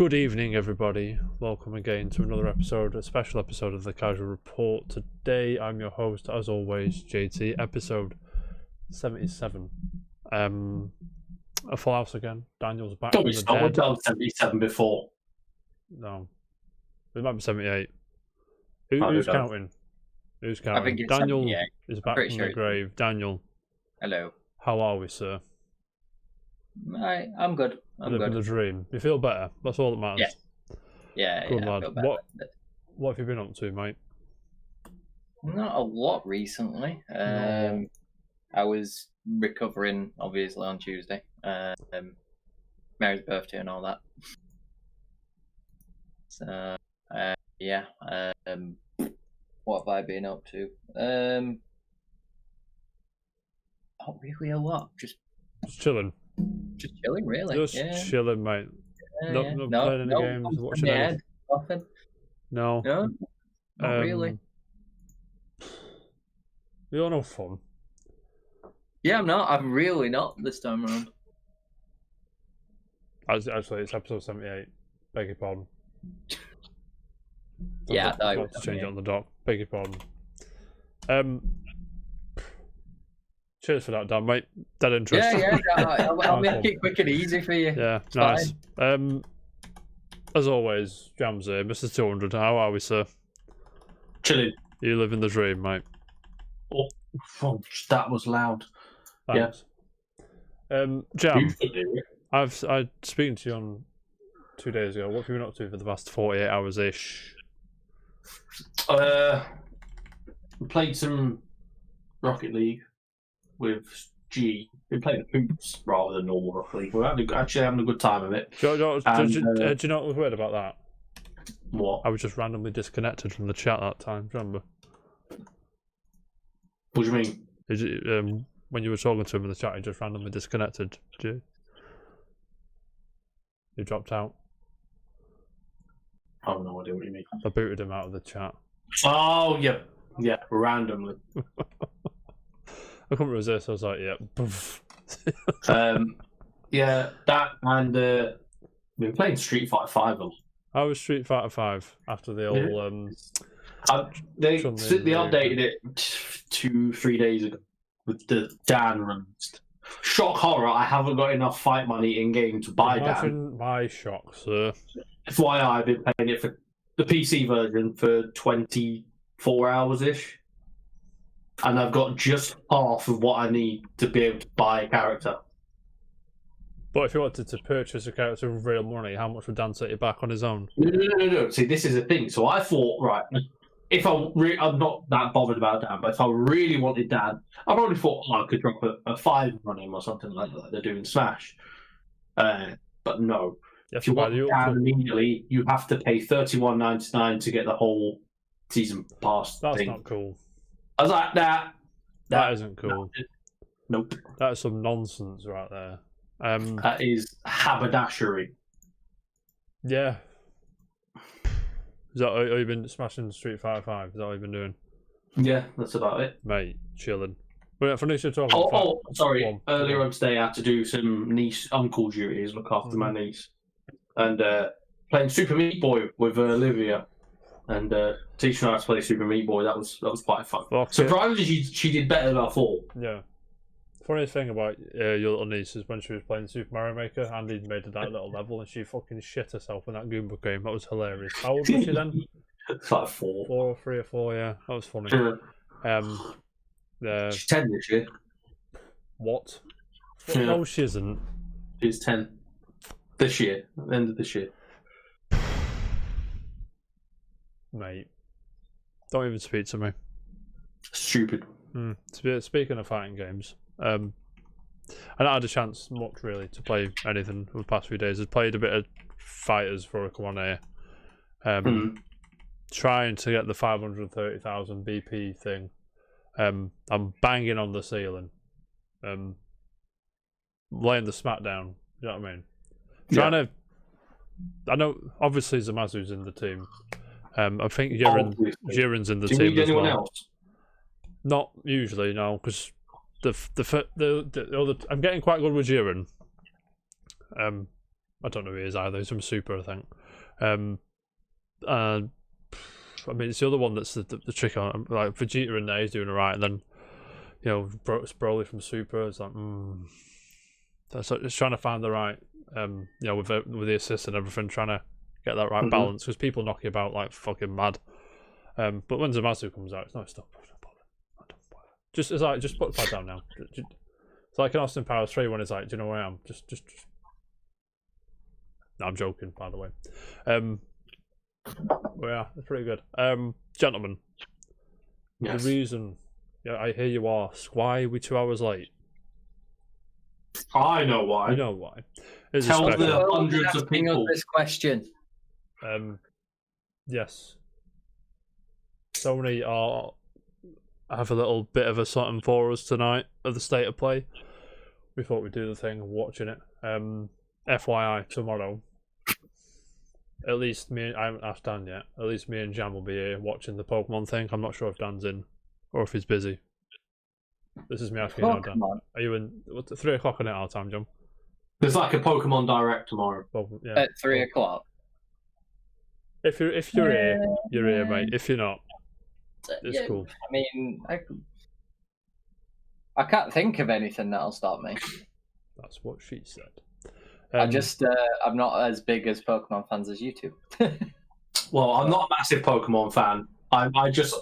Good evening, everybody. Welcome again to another episode, a special episode of the Casual Report. Today, I'm your host, as always, JT. Episode 77. A full house again. Daniel's back from the dead. We've done 77 before. No, it might be 78. Who's counting? Who's counting? I think it's Daniel 78. is back from the grave. Daniel, hello. How are we, sir? I'm good. I'm Living good. the dream. You feel better? That's all that matters. Yeah, Good I lad. feel better. What have you been up to, mate? Not a lot recently. No. I was recovering, obviously, on Tuesday. Mary's birthday and all that. So, yeah. What have I been up to? Not really a lot. Just chilling. Just chilling, really. Just chilling, mate. Not playing any games, watching anything. Nothing. No. No, not really. You're no fun. Yeah, I'm not. I'm really not this time around. Actually, it's episode 78. Beg your pardon. Yeah, I forgot to change it on the doc. Beg your pardon. Cheers for that, Dan, mate. Dead interest. Yeah. I'll make it quick and easy for you. Yeah, It's nice. fine. As always, Jams here, Mr. 200. How are we, sir? Chilling. You living the dream, mate. Oh, that was loud. Thanks. Jam, Yeah. I speaking to you on 2 days ago. What have you been up to for the past 48 hours ish? Played some Rocket League with G. We played hoops rather than normal Rocket League. We're actually having a good time of it. Do you know what was weird about that? What? I was just randomly disconnected from the chat that time. Do you remember? What do you mean? Is it, when you were talking to him in the chat, he just randomly disconnected. Did you dropped out? I have no idea what you mean. I booted him out of the chat. Oh, yeah, randomly. I couldn't resist. I was like, yeah. Yeah, that and we were playing Street Fighter 5. I was Street Fighter 5 after the old. They updated it 2-3 days ago with the Dan runs. Shock horror! I haven't got enough fight money in game to buy Dan. My shock, sir. FYI, I've been playing it for the PC version for 24 hours ish. And I've got just half of what I need to be able to buy a character. But if you wanted to purchase a character with real money, how much would Dan set you back on his own? No. See, this is the thing. So I thought, right, if I'm not that bothered about Dan, but if I really wanted Dan, I probably thought I could drop a 5 on him or something like that. They're doing Smash. But no. If you want Dan immediately, you have to pay $31.99 to get the whole season pass That's thing. Not cool. I was like, that isn't cool. Nope. That is some nonsense right there. That is haberdashery. Yeah. Is that all you've been smashing Street Fighter 5? Is that all you've been doing? Yeah, that's about it. Mate, chilling. But for next talking sorry. Earlier on today, I had to do some niece-uncle duties, look after my niece. And playing Super Meat Boy with Olivia. And teaching her how to play Super Meat Boy, that was quite fun. Okay. Surprisingly, she did better than I thought. Yeah. Funniest thing about your little niece is when she was playing Super Mario Maker, Andy made her that little level and she fucking shit herself in that Goomba game. That was hilarious. How old was she then? It's like 4. 4, 3 or 4, yeah. That was funny. She's 10 this year. What? Yeah. No, she isn't. She's 10 this year, at the end of this year. Mate, don't even speak to me. Stupid. Speaking of fighting games, I not had a chance much really to play anything over the past few days. I've played a bit of Fighters before I come on here. Trying to get the 530,000 BP thing. I'm banging on the ceiling. Laying the smack down. You know what I mean? I know obviously Zamazu's in the team. I think Jiren's in the team. Do you need as anyone well. else? Not usually, no, because the other I'm getting quite good with Jiren. I don't know who he is either. He's from Super, I think. I mean, it's the other one that's the trick on. Like Vegeta in there, he's doing alright, and then Broly from Super. It's like, that's just trying to find the right, with the assist and everything, trying to get that right balance because people knock you about like fucking mad. But when Zamasu comes out, it's no stop. Just put the pad down now. It's like an Austin Powers 3 when it's like, do you know where I am? Just. No, I'm joking, by the way. Yeah, it's pretty good. Gentlemen, Yes. the reason I hear you ask, why are we 2 hours late? I know why. You know why. It's Tell a special. the hundreds of Asking us people. this question. Yes. Sony have a little bit of a something for us tonight of the state of play. We thought we'd do the thing of watching it. FYI, tomorrow, at least I haven't asked Dan yet, at least me and Jam will be here watching the Pokemon thing. I'm not sure if Dan's in or if he's busy. This is me asking you now, Dan. Are you in? 3 o'clock on it our time, Jam? There's like a Pokemon Direct tomorrow. Yeah. At 3 o'clock. If you're here, you're here, mate. If you're not, it's cool. I mean, I can't think of anything that'll stop me. That's what she said. I'm not as big as Pokemon fans as you two. Well, I'm not a massive Pokemon fan. I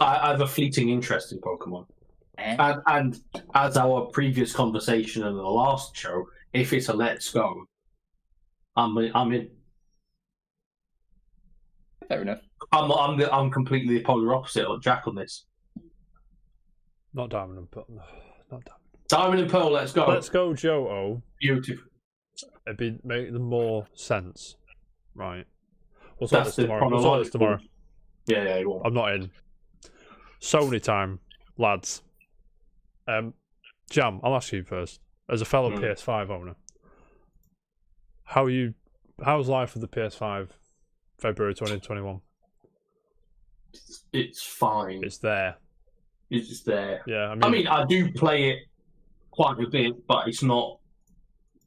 have a fleeting interest in Pokemon. And as our previous conversation in the last show, if it's a let's go, I'm in. Fair enough. I'm completely the polar opposite of Jack on this. Not Diamond and Pearl. No, not Diamond. Diamond and Pearl, let's go. Let's go, Johto. Beautiful. It'd make the more sense, right? We'll That's sort this tomorrow. Yeah, go on. I'm not in. Sony time, lads. Jam, I'll ask you first. As a fellow PS5 owner, how's life with the PS5 February 2021? It's fine. It's there. It's just there. Yeah, I mean, I do play it quite a bit, but it's not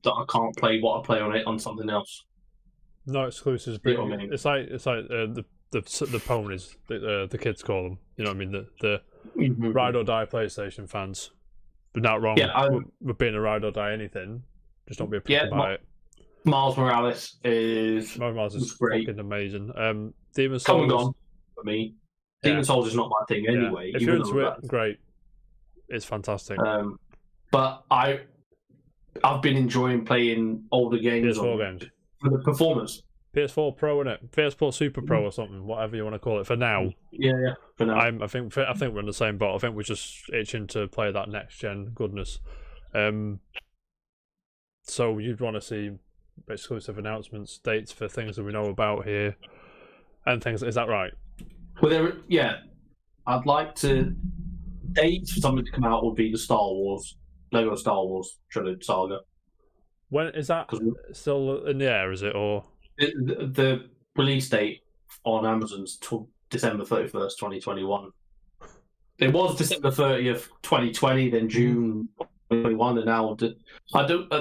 that I can't play what I play on it on something else. No exclusives. You know what I mean? It's like the ponies, the kids call them. You know what I mean? The ride or die PlayStation fans. But not wrong. Yeah, with being a ride or die anything. Just don't be a prick about it. Miles Morales is great. Fucking amazing. Demon Souls. Come and gone for me. Demon Souls is not my thing anyway. If you're into it, great. It's fantastic. But I've been enjoying playing older games. PS4 games. For the performance. PS4 Pro, innit? PS4 Super Pro or something, whatever you want to call it. For now. Yeah. For now. I think we're in the same boat. I think we're just itching to play that next gen goodness. So you'd want to see exclusive announcements, dates for things that we know about here, and things. Is that right? Well, I'd like to. Dates for something to come out would be the Lego Star Wars trilogy saga. When is that still in the air? Is it or the release date on Amazon's December 31st, 2021. It was December 30th, 2020, then June 2021, and now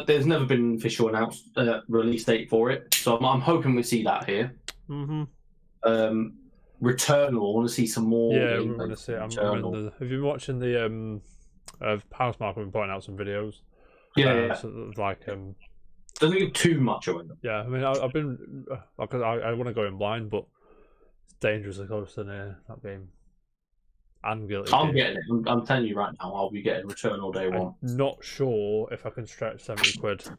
there's never been an official announced release date for it. So I'm hoping we see that here. Returnal, I want to see some more. Yeah, we want to see it. Have you been watching the Housemarque? We've been pointing out some videos. Yeah. Doesn't get too much of it. Yeah, I mean, I've been I want to go in blind, but it's dangerously close to that game. I'm guilty. I'm getting it. I'm telling you right now, I'll be getting Returnal day one. I'm not sure if I can stretch 70 quid. That's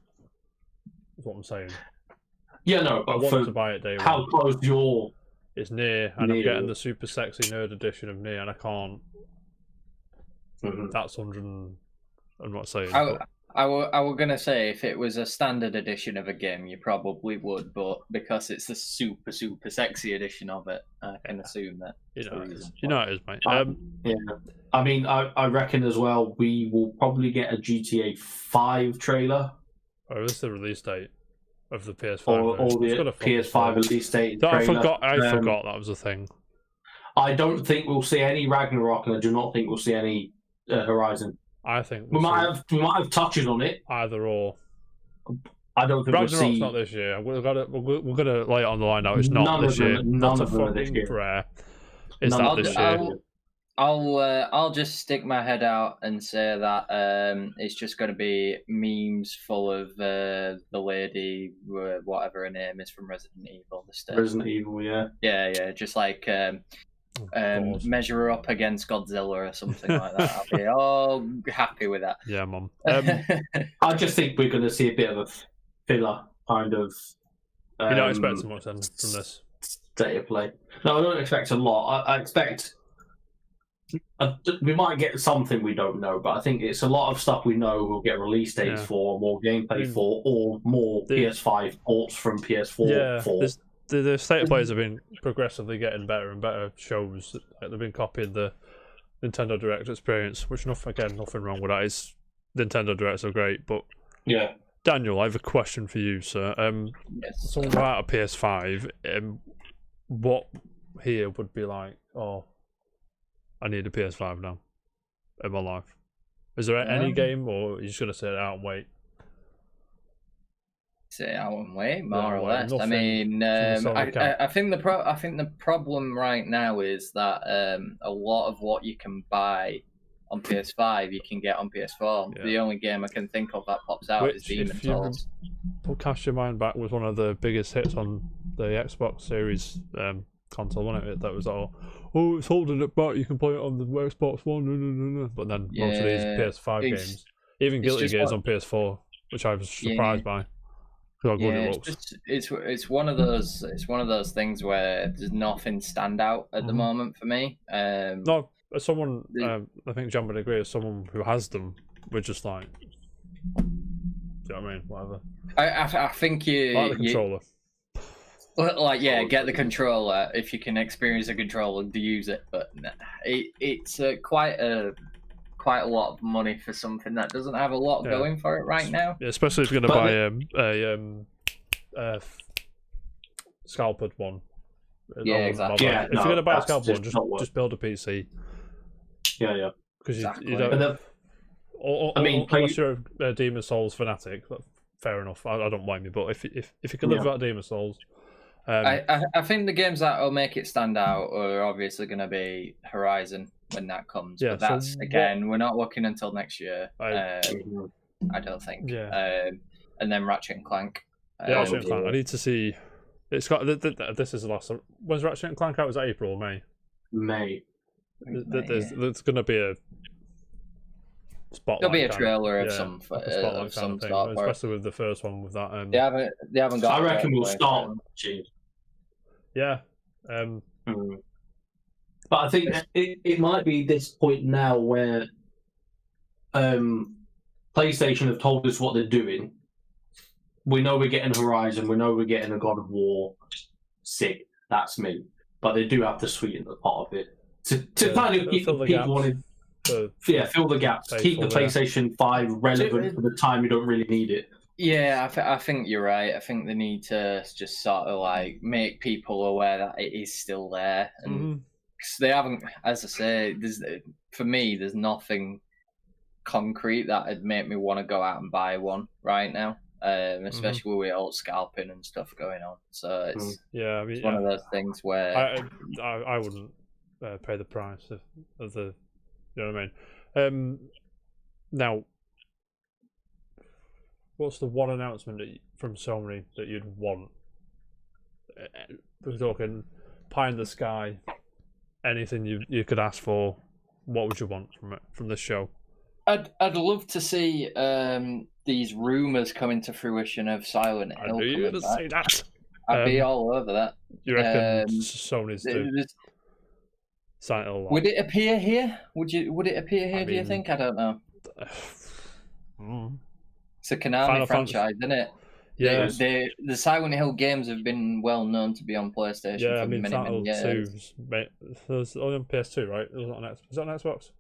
what I'm saying. Yeah, no. I want to buy it day one. How close you're? It's near, and I'm getting the super sexy nerd edition of near, and I can't. That's 100. I'm not saying. I were gonna say if it was a standard edition of a game, you probably would, but because it's the super sexy edition of it, I can assume that. You know it is, mate. Yeah, I mean, I reckon as well. We will probably get a GTA 5 trailer. Oh, this is the release date of the PS5. Or the PS5 release date. I forgot that was a thing. I don't think we'll see any Ragnarok, and I do not think we'll see any Horizon. I think we might have touches on it. Either or. I don't think Ragnarok's we'll see. not this year. We're gonna lay it on the line now. It's not None this of them- year. none Not a of them are this fucking year. prayer. It's None not of this them. year. I'll just stick my head out and say that it's just going to be memes full of the lady, whatever her name is from Resident Evil. Resident Evil, yeah. Yeah, just like God. measure her up against Godzilla or something like that. I'll be all happy with that. Yeah, mum. I just think we're going to see a bit of a filler kind of. You're not expecting much then from this. State of play. No, I don't expect a lot. I expect we might get something we don't know, but I think it's a lot of stuff we know we'll get release dates for, more gameplay for, or more PS5 ports from PS4 for. The state of plays have been progressively getting better and better shows. They've been copying the Nintendo Direct experience, which nothing wrong with that. Nintendo Directs are great, but yeah. Daniel, I have a question for you, sir. Yes. Someone without a PS5, what here would be like, oh, I need a PS5 now in my life? Is there any game, or are you just going to sit out and wait? Sit out and wait, more or wait, less. I mean, I think the problem right now is that a lot of what you can buy on PS5 you can get on PS4. Yeah. The only game I can think of that pops out is Demon's Souls. Cast your mind back, was one of the biggest hits on the Xbox Series console, wasn't it? That was all, oh, it's holding it back, you can play it on the Xbox One, but then most of these PS5 games, even Guilty Gear's on PS4, which I was surprised by. How good it looks. It's one of those things where there's nothing stand out at the moment for me. No, as someone, I think John would agree, as someone who has them, we're just like, do you know what I mean? Whatever. I think you like the controller. Get the controller if you can experience a controller to use it, but it's quite a lot of money for something that doesn't have a lot going for it right now. Yeah, especially if you're going to buy a scalpered one. Yeah, exactly. If you're going to buy a scalpered one, just build a PC. Yeah. Because exactly. you don't. Unless you're a Demon's Souls fanatic, fair enough. I don't blame you. But if you can live without Demon's Souls. I think the games that will make it stand out are obviously going to be Horizon when that comes. Yeah, but that's we're not looking until next year. I don't think. Yeah. And then Ratchet and Clank. Ratchet and Clank. I need to see. It's got. This is the last. When's Ratchet and Clank out? Was it April or May? May. There's going to be a spotlight. There'll be a trailer of some sort, especially with the first one with that. They haven't got. I reckon we'll start. Yeah. But I think it might be this point now where PlayStation have told us what they're doing. We know we're getting Horizon. We know we're getting a God of War. Sick. That's me. But they do have to sweeten the pot of it to kind of keep people wanting. Fill the gaps. Keep the PlayStation 5 relevant for the time you don't really need it. Yeah, I think you're right. I think they need to just sort of like make people aware that it is still there, and cause they haven't. As I say, for me, there's nothing concrete that'd make me want to go out and buy one right now, especially with all scalping and stuff going on. So it's it's one of those things where I wouldn't pay the price of the. You know what I mean? Now, what's the one announcement from Sony that you'd want? We're talking pie in the sky. Anything you could ask for. What would you want from this show? I'd love to see these rumors coming to fruition of Silent Hill. I knew you were going to say that. I'd be all over that. You reckon Sony's Silent Hill? Would it appear here? Would it appear here? Do you think? I don't know. It's a Konami franchise, isn't it? Yeah. The Silent Hill games have been well known to be on PlayStation for many years. It was only on PS2, right? It was on Xbox.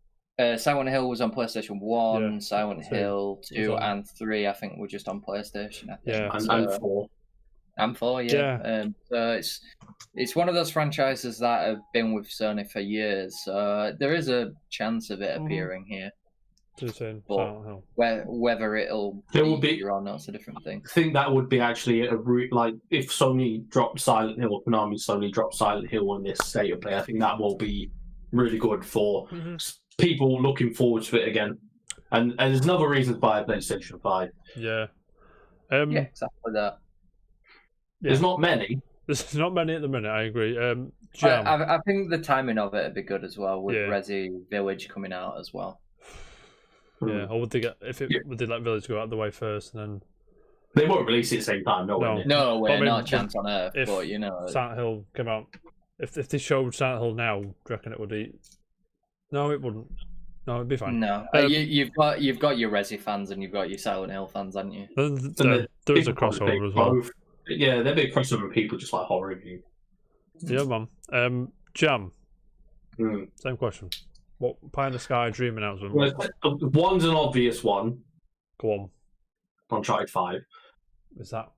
Silent Hill was on PlayStation 1, Silent Hill 2 and 3, I think, were just on PlayStation. I think. Yeah, and 4. And 4, yeah. So it's one of those franchises that have been with Sony for years. So there is a chance of it appearing here. To the same But Silent Hill. whether it'll There will be be- or not, it's a different thing. I think that would be actually like if Sony dropped Silent Hill, or Konami Sony dropped Silent Hill on this state of play. I think that will be really good for people looking forward to it again. And there's another reason to buy a PlayStation 5. Yeah. Yeah, exactly that. There's not many. There's not many at the minute. I agree. Jam. I think the timing of it would be good as well, with Yeah. Resi Village coming out as well. Yeah. Or would they get would they let Village go out of the way first and then They won't release it at the same time. No. No way, But I mean, not a chance on earth. if But you know, Silent Hill came out? If they showed Silent Hill now, do you reckon it would eat? No, it wouldn't. No, it'd be fine. no. You've got your Resi fans and you've got your Silent Hill fans, haven't you? There is a crossover as well. Yeah, there'd be a crossover of people just like horror review. Yeah, man. Jam. Mm. Same question. What Pie in the Sky Dream announcement? Well, one's an obvious one. Go on. Uncharted 5. Is that?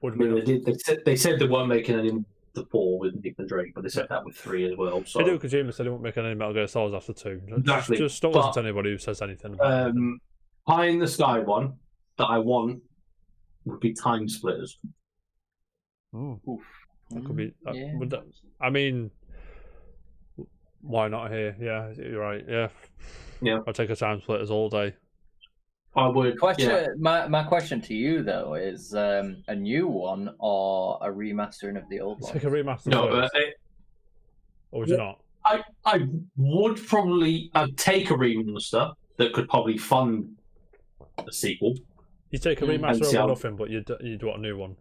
What I do we mean, know? they said they weren't making any the 4 with Nick and Drake, but they said that with 3 as well. So Hideo Kojima said he won't make any Metal Gear Solids after 2. Exactly. Just don't listen to anybody who says anything about it. Pie in the Sky one that I want would be Time Splitters. Oof. That could be. Yeah. I mean, why not here? Yeah, you're right. Yeah. Yeah. I'll take a Time Splitters all day. I would. Question. Yeah. My question to you though is a new one or a remastering of the old one? Take a remaster. No, first, or would you not? I would probably take a remaster that could probably fund a sequel. You take a And remaster see over how- nothing, but you'd want a new one.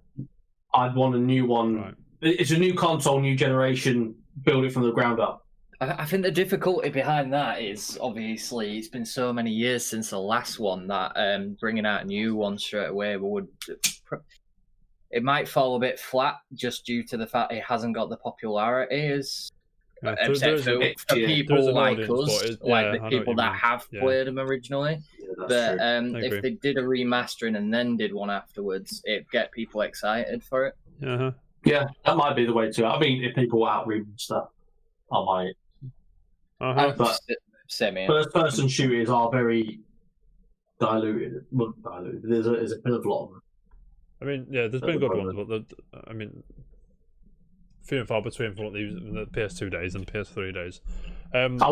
I'd want a new one. Right. It's a new console, new generation. Build it from the ground up. I think the difficulty behind that is obviously it's been so many years since the last one that bringing out a new one straight away it might fall a bit flat just due to the fact it hasn't got the popularity as Yeah, except for there people is an like audience, us, but I like know the what people you that mean. have Yeah. played them originally. Yeah, that's But true. if they did a remastering and then did one afterwards, it'd get people excited for it. Uh-huh. Yeah, that might be the way to go. I mean, if people want out remaster, I might. Uh-huh. But- Same here. First-person shooters are very diluted. Well, diluted. There's a bit of a lot of them. I mean, yeah, there's been good ones, but I mean, few and far between from what they use in the PS2 days and PS3 days. I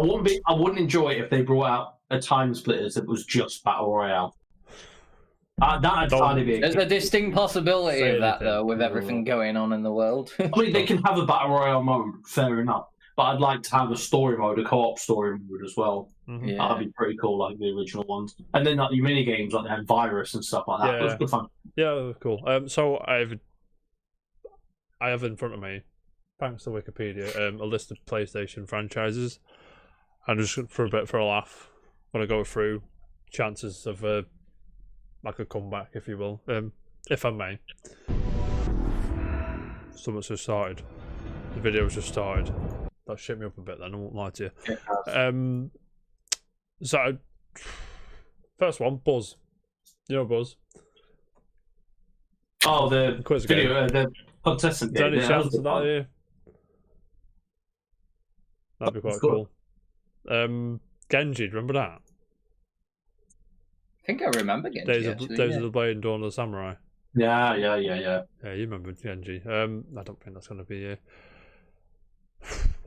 wouldn't enjoy it if they brought out a Time Splitters that was just Battle Royale. That'd kind of There's a distinct possibility Say of that, anything. though, with everything going on in the world. I mean, they can have a Battle Royale mode, fair enough. But I'd like to have a story mode, a co-op story mode as well. Mhm. Yeah. That'd be pretty cool, like the original ones. And then like your mini games, like they had Virus and stuff like that. It was Yeah. good fun. Yeah, cool. So I have in front of me, thanks to Wikipedia, a list of PlayStation franchises, and just for a laugh, I'm gonna go through chances of like a comeback, if you will, if I may. Something's just started. The video's just started. That shit me up a bit. Then I won't lie to you. So first one, Buzz. You know Buzz. Oh, the Quiz video, the contestant Is there game. any Yeah, chance of that here? That'd be quite That's good. cool. Genji, do you remember that? I think I remember Genji, Days actually. of the Blade and Dawn of the Samurai. Yeah. Yeah, you remember Genji. I don't think that's going to be here.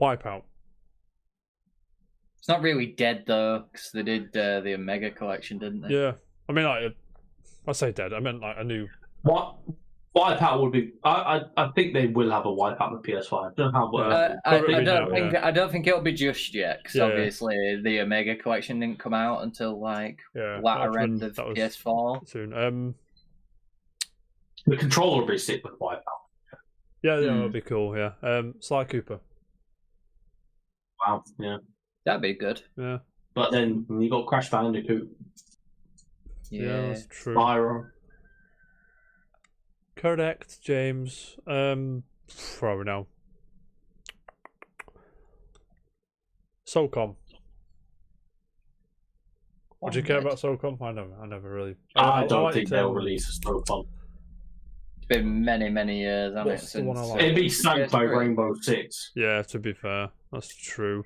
Wipeout. It's not really dead, though, because they did the Omega collection, didn't they? Yeah. I mean, like, I say dead. I meant like a new. What Wipeout would be? I think they will have a Wipeout on the PS5. Don't know how. I don't think it'll be just yet, because Yeah. obviously the Omega collection didn't come out until like Yeah. latter end of that was PS4. soon. The controller will be sick with Wipeout. Yeah, that'd be cool. Yeah. Sly Cooper. Wow. Yeah. That'd be good. Yeah. But then you got Crash Bandicoot, Yeah, that's true. Spyro. Correct, James. Probably now. SOCOM. Would you care about SOCOM? I never really. I don't liked, think they'll release a Snow Fun. It's been many, many years, hasn't it? What's the one I like? It'd be snagged by PS3. Rainbow Six. Yeah, to be fair, that's true.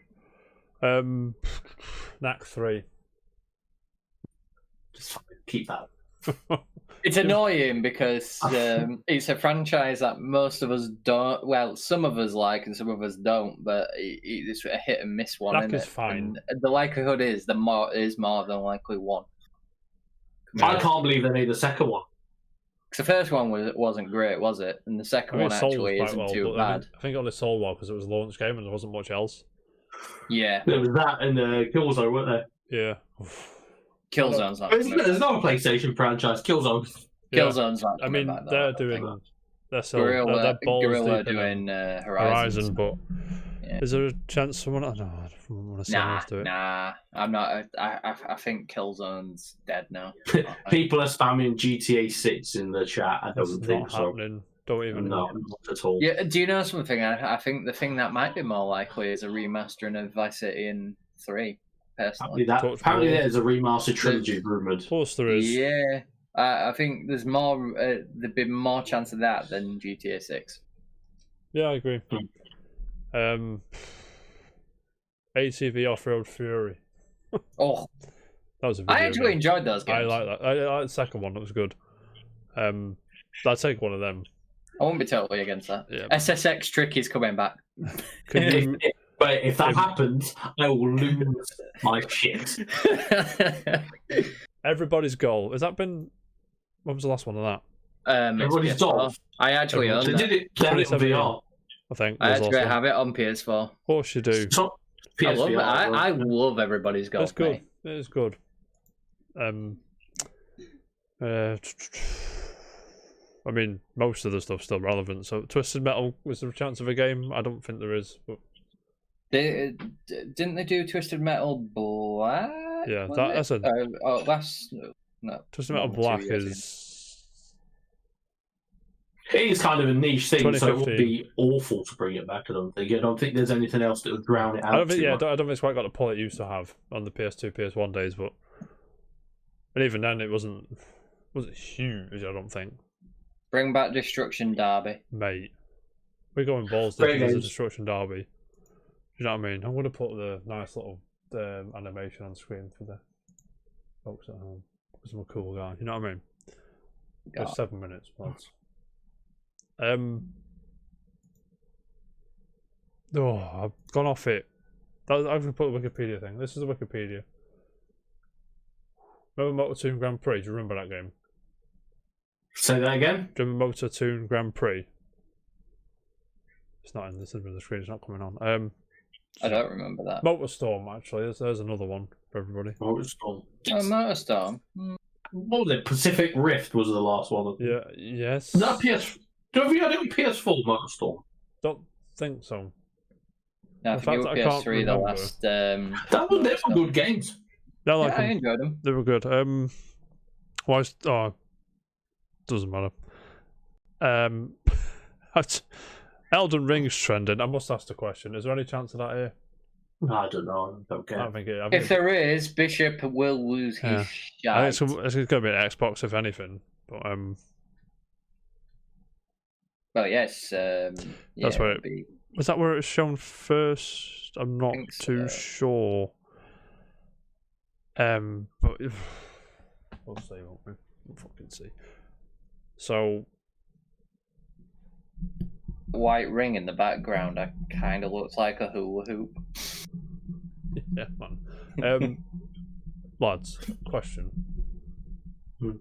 Knack 3. Just keep that. It's annoying because it's a franchise that most of us don't. Well, some of us like and some of us don't, but it's a hit and miss one. That is fine. And the likelihood is more than likely one. I can't believe they made the second one. Because the first one wasn't great, was it? And the second one actually isn't too bad. I think it only sold well because it was a launch game and there wasn't much else. Yeah. There was that and Killzone, weren't there? Yeah. Killzone's not. There's not a PlayStation franchise. Killzone. Killzone's not. I mean, back, they're doing. They're still. Guerrilla, they're balls Guerrilla deep doing in Horizon, but yeah. is there a chance someone? I don't want to say else to it. Nah, I'm not. I think Killzone's dead now. People are spamming GTA 6 in the chat. I It's don't think not so. happening. Don't even No, know. not at all. Yeah. Do you know something? I think the thing that might be more likely is a remastering of Vice City in 3. Personally, Apparently there's a remastered trilogy rumoured. Of course there is. Yeah, I think there's more. There'd be more chance of that than GTA 6. Yeah, I agree. ATV Off-Road Fury. Oh, That was a video I actually game. enjoyed those games. I like that. I like the second one. That was good. I'd take one of them. I won't be totally against that. Yeah. SSX Trick is coming back. Can you, But if that happens, I will lose my shit. Everybody's Goal. Has that been? When was the last one of that? Everybody's PS4. Goal. I actually own They that. did it on 2017. VR. I think. I was the actually last one. have it on PS4. Of course you do. It's not I love it. PSVR, I love Everybody's Golf. It's good. Mate. It is good. I mean, most of the stuff's still relevant. So, Twisted Metal, was there a chance of a game? I don't think there is. But Didn't they do Twisted Metal Black? yeah, was that's it? a last no. Twisted Metal 2 Black years ago. is. It is kind of a niche thing, so it would 2015. be awful to bring it back. I don't think there's anything else that would drown it out. I don't think. too Yeah, I much. don't think it's quite got the pull it used to have on the PS2, PS1 days. But and even then, it wasn't huge. I don't think. Bring back Destruction Derby. Mate, we're going balls Great deep as a games. Destruction Derby. You know what I mean? I'm going to put the nice little animation on screen for the folks at home. Because I'm a cool guy. You know what I mean? God. There's 7 minutes, lads. Oh, I've gone off it. I've going to put the Wikipedia thing. This is the Wikipedia. Remember Motor Toon Grand Prix? Do you remember that game? Say that again. Do you remember Motor Toon Grand Prix? It's not in this. The screen. It's not coming on. I don't remember that. Motorstorm, actually. There's another one for everybody. Oh, Motorstorm. What was it? Pacific Rift was the last one. Yeah. Yes. Is that PS? Have you had it on PS4, Motorstorm? Don't think so. No, I In think it fact, was I can't PS3 the remember. last. They were good games. Yeah, I like I them. enjoyed them. They were good. Doesn't matter. Elden Ring's trending. I must ask the question. Is there any chance of that here? I don't know. I don't I care. don't think it. I think If there is, Bishop will lose his I shite. think it's going to be an Xbox, if anything. But Well, yes. That's where it- be. was that where it was shown first? I'm not think too so. sure. But we'll see, won't we? We'll fucking see. So White ring in the background. I kind of looks like a hula hoop. yeah, man. Lads, question. Hmm.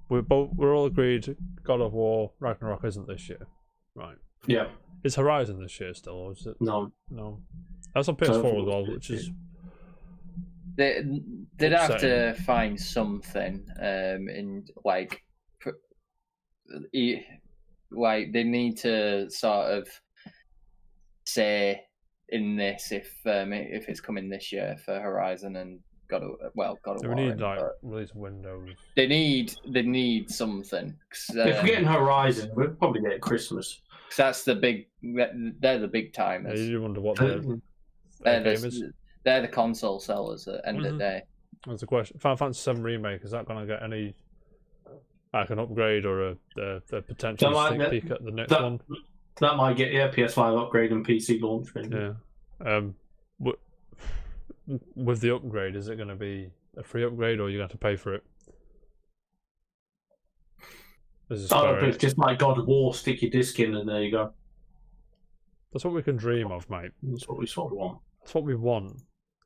We're all agreed. God of War Ragnarok isn't this year, right? Yeah. Is Horizon this year still, or is it? No. No. That's on PS4 as well, which is They'd have to find something in like they need to sort of say in this if it's coming this year for Horizon and God of War. we need like release windows. They need something. 'Cause, If we're getting Horizon, we'll probably get Christmas. 'cause that's the big. They're the big Yeah, timers. you wonder what the They're game is. they're the console sellers at the end of the day. That's a question. Final Fantasy VII Remake, is that going to get any like an upgrade or a potential So, like, sneak peek at the next that- one? That might get PS5 upgrade and PC launch. Maybe. Yeah. With the upgrade, is it going to be a free upgrade or you have to pay for it? This is Oh, scary. it's just like God of War, stick your disc in, and there you go. That's what we can dream of, mate. That's what we sort of want. That's what we want.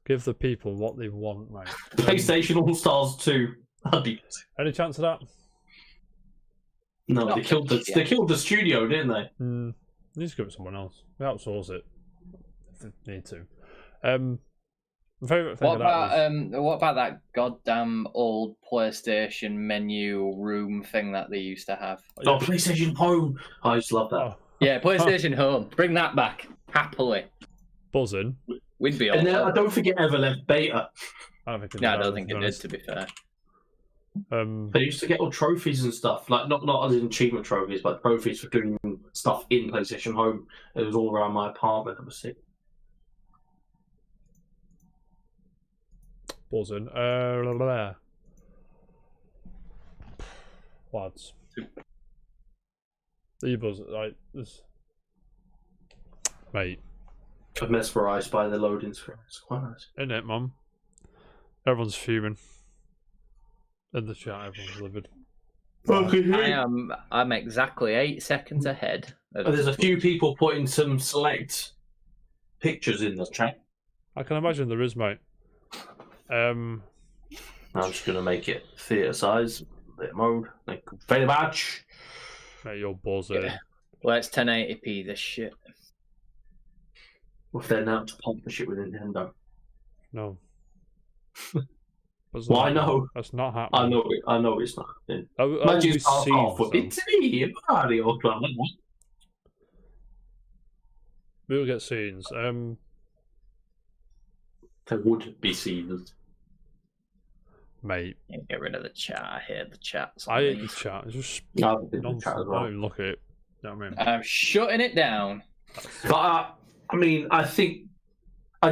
Give the people what they want, mate. PlayStation All Stars 2. Any chance of that? No, Not they killed finished they yet. killed the studio, didn't they? Need to give it to someone else. We outsource it. If they need to. My favourite thing What of that about was... what about that goddamn old PlayStation menu room thing that they used to have? Oh, PlayStation Home. I just love that. Oh, Yeah, PlayStation Home. Bring that back happily. buzzing. We'd be all. And then I don't think it ever left beta. I don't think it No, I did, don't think to it be did. To be fair. honest. They used to get all trophies and stuff, like not as in achievement trophies, but trophies for doing stuff in PlayStation Home. It was all around my apartment. It was sick. Buzzing. Blah, blah, blah. Lads. Are you buzzing? Like, this... Mate. I'm mesmerised by the loading screen. It's quite nice. Isn't it, Mum? Everyone's fuming. In the chat, everyone's livid. I'm exactly 8 seconds ahead. There's a few people putting some select pictures in the chat. I can imagine there is, mate. I'm just going to make it theatre size, theatre mode. Thank you very much. Mate, you're buzzing. Yeah. Let's 1080p this shit. If they're now to partnership with Nintendo. No. That's Well, I not- know. That's not happening. I know it's not. Yeah. Imagine Imagine start off with, it's me, Mario Club. We'll get scenes. There would be scenes. Mate, Yeah, get rid of the chat. I hate the chats. I hate the chat. It's just I would do the nonsense. chat as I well. don't even look at it. You know what I mean? I'm shutting it down. But I mean, I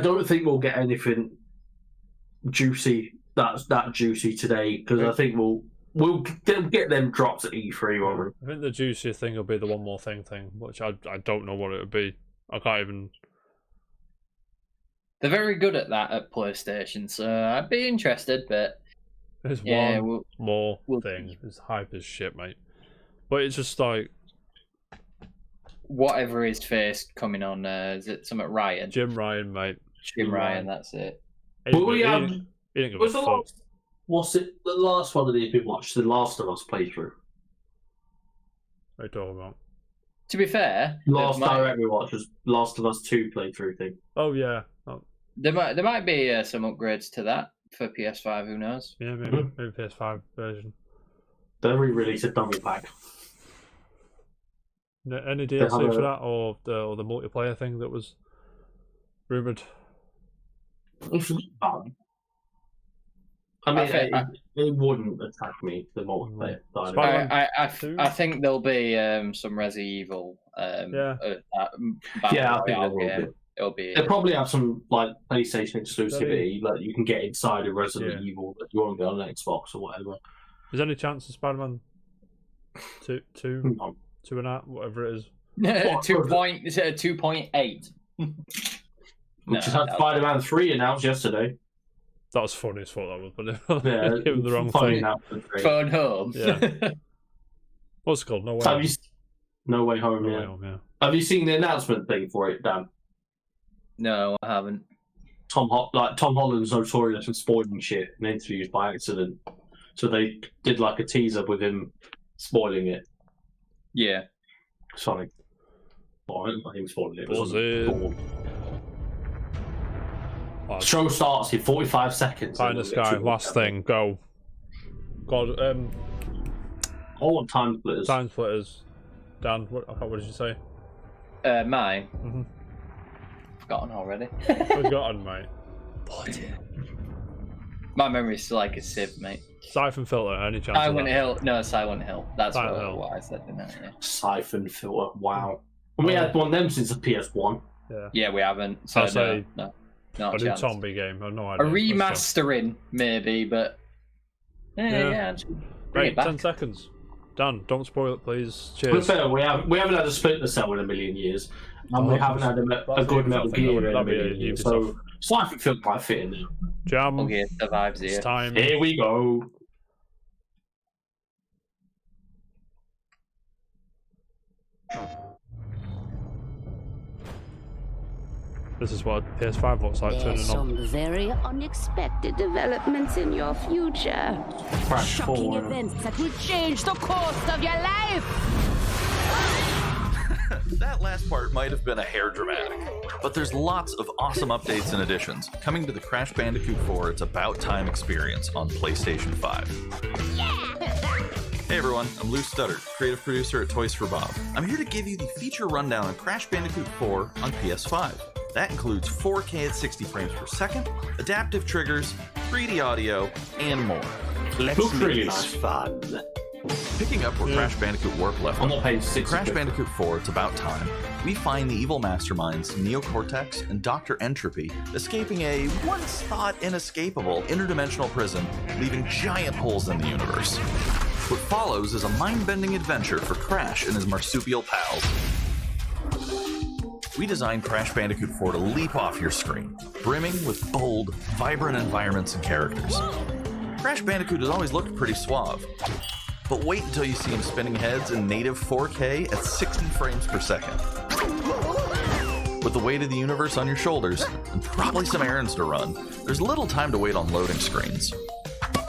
don't think we'll get anything juicy. That's that juicy today because I think we'll get them drops at E3, won't we? I think the juiciest thing will be the one more thing, which I don't know what it would be. I can't even. They're very good at that at PlayStation, so I'd be interested. But There's yeah, one more we'll- thing. It's hype as shit, mate. But it's just like whatever his face coming on, is it something Ryan? Jim Ryan, mate. Jim Ryan, that's it. He But we didn't give a was the fuck. last? Was it the last one of these people watched? The Last of Us playthrough. What are you talking about? To be fair, Last there might, direct we watched was Last of Us 2 playthrough thing. Oh yeah, oh, there might be some upgrades to that for PS5. Who knows? yeah, maybe PS5 version. They re-released a double pack. Any have DLC a- for that, or the multiplayer thing that was rumored? It's fun. I mean, it wouldn't attract me, the multiplayer side of it. Spider-Man I think there'll be some Resi Evil. Yeah. Battle Yeah, I think Royale there will game. It'll be. They'll probably have some like PlayStation exclusivity that you can get inside of Resident Yeah. Evil that you won't get on an Xbox or whatever. Is there any chance of Spider-Man 2, No. 2.5, whatever it is? 2.8. We just had Spider-Man 3 announced yesterday. That was funny as fuck, that was, but Yeah, give him the wrong funny thing. announcement 3. Phone home. Yeah. What's it called? No Way Have Home. you... No Way Home, No yeah. Way Home, yeah. Have you seen the announcement thing for it, Dan? No, I haven't. Tom Holland's notorious for spoiling shit in interviews by accident. So they did like a teaser with him spoiling it. Yeah. Sorry. Well, I didn't him spoiling it. Was it? Oh, Show starts in 45 seconds. Pie in the sky, last thing, go. God, I want time splitters. Time Splitters. Dan, what did you say? Mine. Mhm. Forgotten already. Forgotten, mate. My memory's still like a sieve, mate. Siphon Filter, any chance of Silent that? Hill. No, Silent Hill. That's Silent Hill. what I said, didn't I? Yeah. Siphon filter. Wow. And we had one of them since the PS1. Yeah. Yeah, we haven't. So I'll say no, A not a new chance. zombie game, I have no A idea. remastering, maybe, but yeah, actually, bring Right, it back. 10 seconds. Dan, don't spoil it, please. To be Cheers. fair, we haven't had a Splinter Cell in a million years. And we haven't had a That's good Ubisoft Metal thing, Gear in a that'd be a million years. Ubisoft. So Siphon filter might fit in there. Jam. Okay, survives It's here. time. Here we go. This is what PS5 looks like turning There's on. some very unexpected developments in your future. Crash Shocking 4. events that will change the course of your life. That last part might have been a hair dramatic, but there's lots of awesome updates and additions coming to the Crash Bandicoot 4 It's About Time experience on PlayStation 5. Hey everyone, I'm Lou Studdard, creative producer at Toys for Bob. I'm here to give you the feature rundown on Crash Bandicoot 4 on PS5. That includes 4K at 60 frames per second, adaptive triggers, 3D audio, and more. Let's make this fun. Picking up where Crash Bandicoot Warp left I'm not off, paying in 60 Crash Bandicoot 4 It's About Time, we find the evil masterminds Neocortex and Dr. Entropy escaping a once-thought inescapable interdimensional prison, leaving giant holes in the universe. What follows is a mind-bending adventure for Crash and his marsupial pals. We designed Crash Bandicoot 4 to leap off your screen, brimming with bold, vibrant environments and characters. Crash Bandicoot has always looked pretty suave, but wait until you see him spinning heads in native 4K at 60 frames per second. With the weight of the universe on your shoulders, and probably some errands to run, there's little time to wait on loading screens.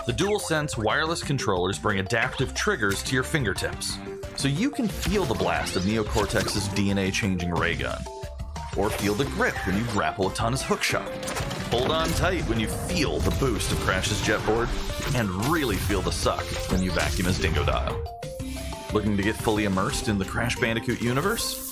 The DualSense wireless controllers bring adaptive triggers to your fingertips, so you can feel the blast of Neocortex's DNA-changing ray gun, or feel the grip when you grapple a Tana's hookshot. Hold on tight when you feel the boost of Crash's jetboard, and really feel the suck when you vacuum his Dingodile. Looking to get fully immersed in the Crash Bandicoot universe?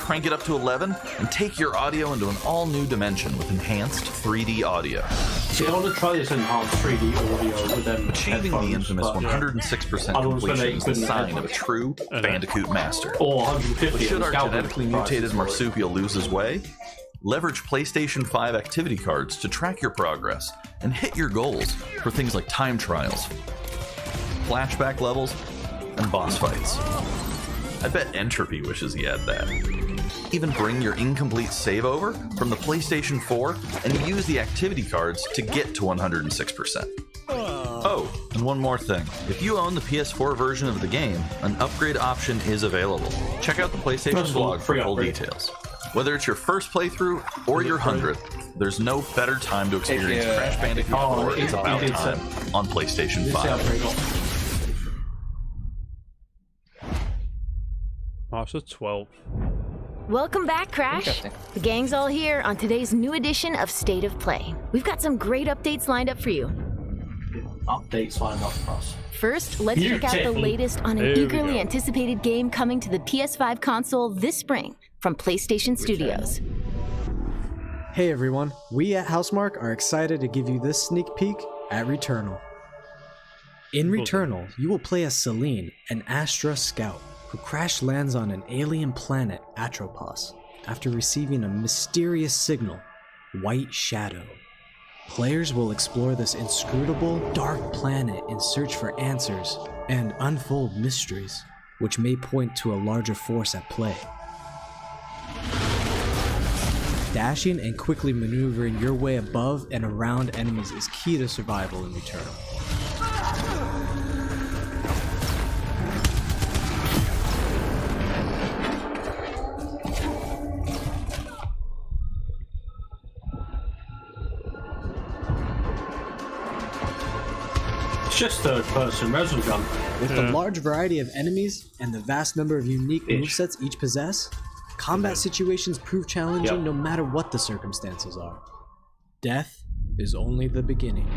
Crank it up to 11 and take your audio into an all-new dimension with enhanced 3D audio. See, I want to try this enhanced 3D audio with them. Achieving the infamous 106% completion is the sign of a true Bandicoot master. Or 150. But should our Scalpel genetically prices mutated for it. marsupial lose his way? Leverage PlayStation 5 activity cards to track your progress and hit your goals for things like time trials, flashback levels, and boss fights. I bet Entropy wishes he had that. Even bring your incomplete save over from the PlayStation 4 and use the activity cards to get to 106%. Oh, and one more thing. If you own the PS4 version of the game, an upgrade option is available. Check out the PlayStation blog for full details. Whether it's your first playthrough or your 100th, there's no better time to experience Crash Bandicoot 4 It's About Time on PlayStation 5. March the 12th. Welcome back, Crash. The gang's all here on today's new edition of State of Play. We've got some great updates lined up for you. Updates lined up for us. First, let's You check out the take me. latest on There an we eagerly go. anticipated game coming to the PS5 console this spring from PlayStation Studios. Hey everyone, we at Housemark are excited to give you this sneak peek at Returnal. In Returnal, you will play as Celine, an Astra scout, who crash lands on an alien planet, Atropos, after receiving a mysterious signal, White Shadow. Players will explore this inscrutable, dark planet in search for answers and unfold mysteries, which may point to a larger force at play. Dashing and quickly maneuvering your way above and around enemies is key to survival in Returnal. It's just third-person Resogun. With the large variety of enemies and the vast number of unique movesets each possess, combat situations prove challenging no matter what the circumstances are. Death is only the beginning.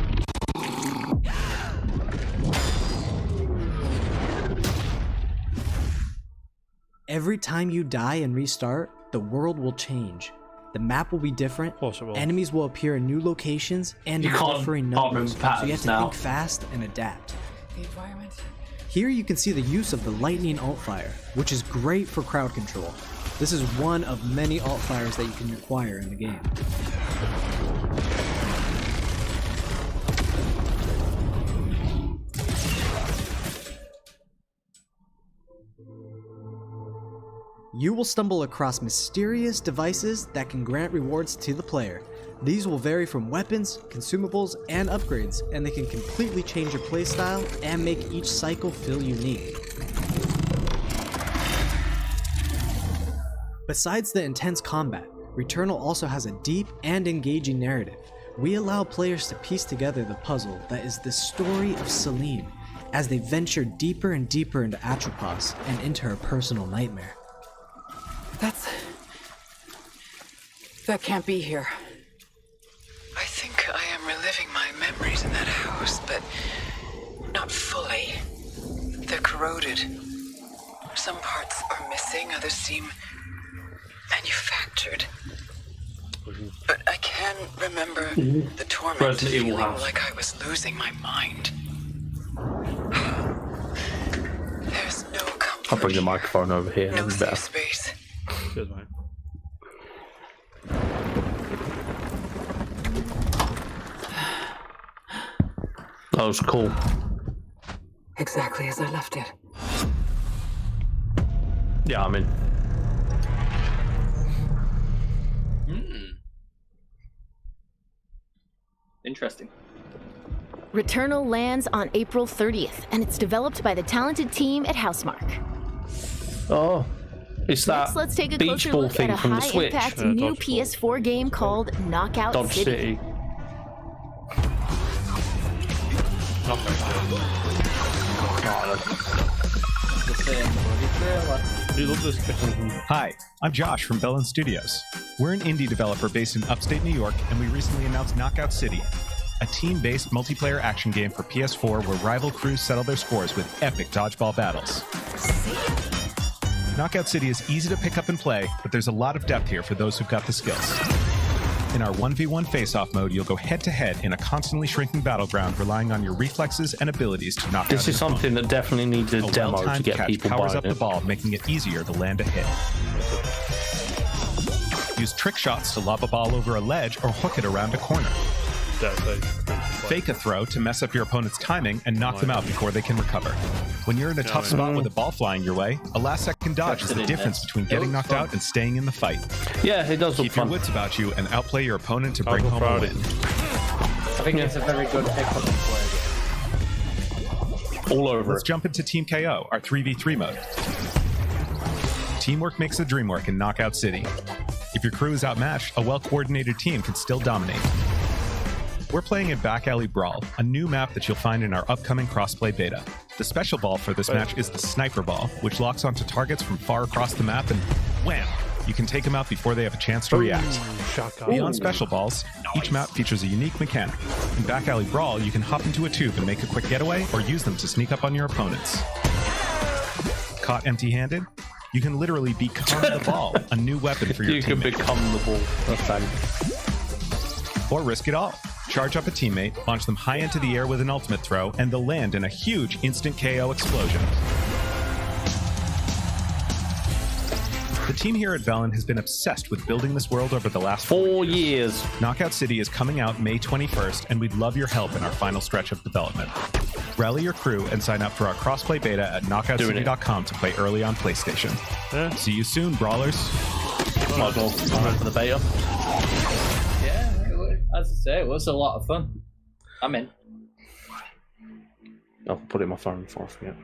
Every time you die and restart, the world will change. The map will be different, Of course it will. enemies will appear in new locations and You in can't differing remember numbers, so patterns you have to now. think fast and adapt. Here you can see the use of the lightning alt-fire, which is great for crowd control. This is one of many alt-fires that you can acquire in the game. You will stumble across mysterious devices that can grant rewards to the player. These will vary from weapons, consumables, and upgrades, and they can completely change your playstyle and make each cycle feel unique. Besides the intense combat, Returnal also has a deep and engaging narrative. We allow players to piece together the puzzle that is the story of Celine as they venture deeper and deeper into Atropos and into her personal nightmare. That can't be here. I think I am reliving my memories in that house, but not fully. They're corroded. Some parts are missing, others seem manufactured. But I can remember the torment of Resident Evil feeling house. like I was losing my mind. There's no comfort. I'll bring the microphone over here. No That's better. safe space. Cheers, mate. That was cool. Exactly as I left it. Yeah, I'm in. Interesting. Returnal lands on April 30th, and it's developed by the talented team at Housemarque. Oh, it's that Next, let's take a beach closer ball look thing at a from the Switch. high-impact Yeah, new dodgeball. PS4 game called Knockout Dodge City. City. The same bloody trailer. You love this game. Hi, I'm Josh from Bellin Studios. We're an indie developer based in upstate New York, and we recently announced Knockout City, a team-based multiplayer action game for PS4 where rival crews settle their scores with epic dodgeball battles. Knockout City is easy to pick up and play, but there's a lot of depth here for those who've got the skills. In our 1v1 face-off mode, you'll go head-to-head in a constantly shrinking battleground, relying on your reflexes and abilities to knock out This is an opponent. something that definitely needs a demo to well-timed get catch people powers buying up the it. ball, making it easier to land a hit. Use trick shots to lob a ball over a ledge or hook it around a corner. Fake a throw to mess up your opponent's timing and knock them out before they can recover. When you're in a tough spot with a ball flying your way, a last-second dodge is the difference between getting knocked out and staying in the fight. Yeah, it does look Keep your fun. wits about you and outplay your opponent to bring home a win. I think it's a very good pick up and play. All over Let's it. jump into Team KO, our 3v3 mode. Teamwork makes the dream work in Knockout City. If your crew is outmatched, a well-coordinated team can still dominate. We're playing in Back Alley Brawl, a new map that you'll find in our upcoming crossplay beta. The special ball for this match is the Sniper Ball, which locks onto targets from far across the map and wham! You can take them out before they have a chance to react. Beyond special balls, each map features a unique mechanic. In Back Alley Brawl, you can hop into a tube and make a quick getaway, or use them to sneak up on your opponents. Caught empty-handed? You can literally become the ball, a new weapon for your You can teammate. become the ball. That's fine. Or risk it all. Charge up a teammate, launch them high into the air with an ultimate throw, and they'll land in a huge instant KO explosion. The team here at Velen has been obsessed with building this world over the last 4 years. Knockout City is coming out May 21st, and we'd love your help in our final stretch of development. Rally your crew and sign up for our crossplay beta at knockoutcity.com to play early on PlayStation. Yeah. See you soon, brawlers. Might as well sign up for the beta. Yeah, as I say, it was a lot of fun. I'm in. I'll put it in my phone before I forget.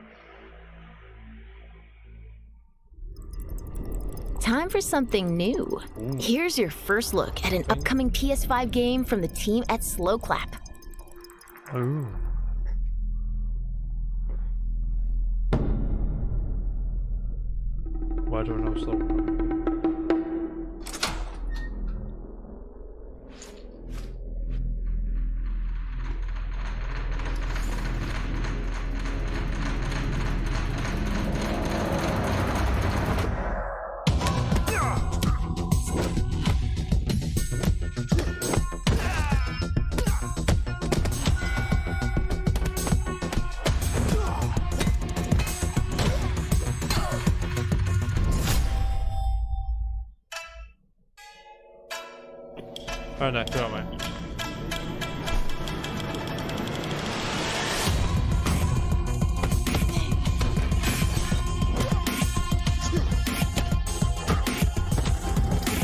Time for something new. Here's your first look at an upcoming PS5 game from the team at Slow Clap. Ooh. Why do I know slow? Oh no, go on, mate.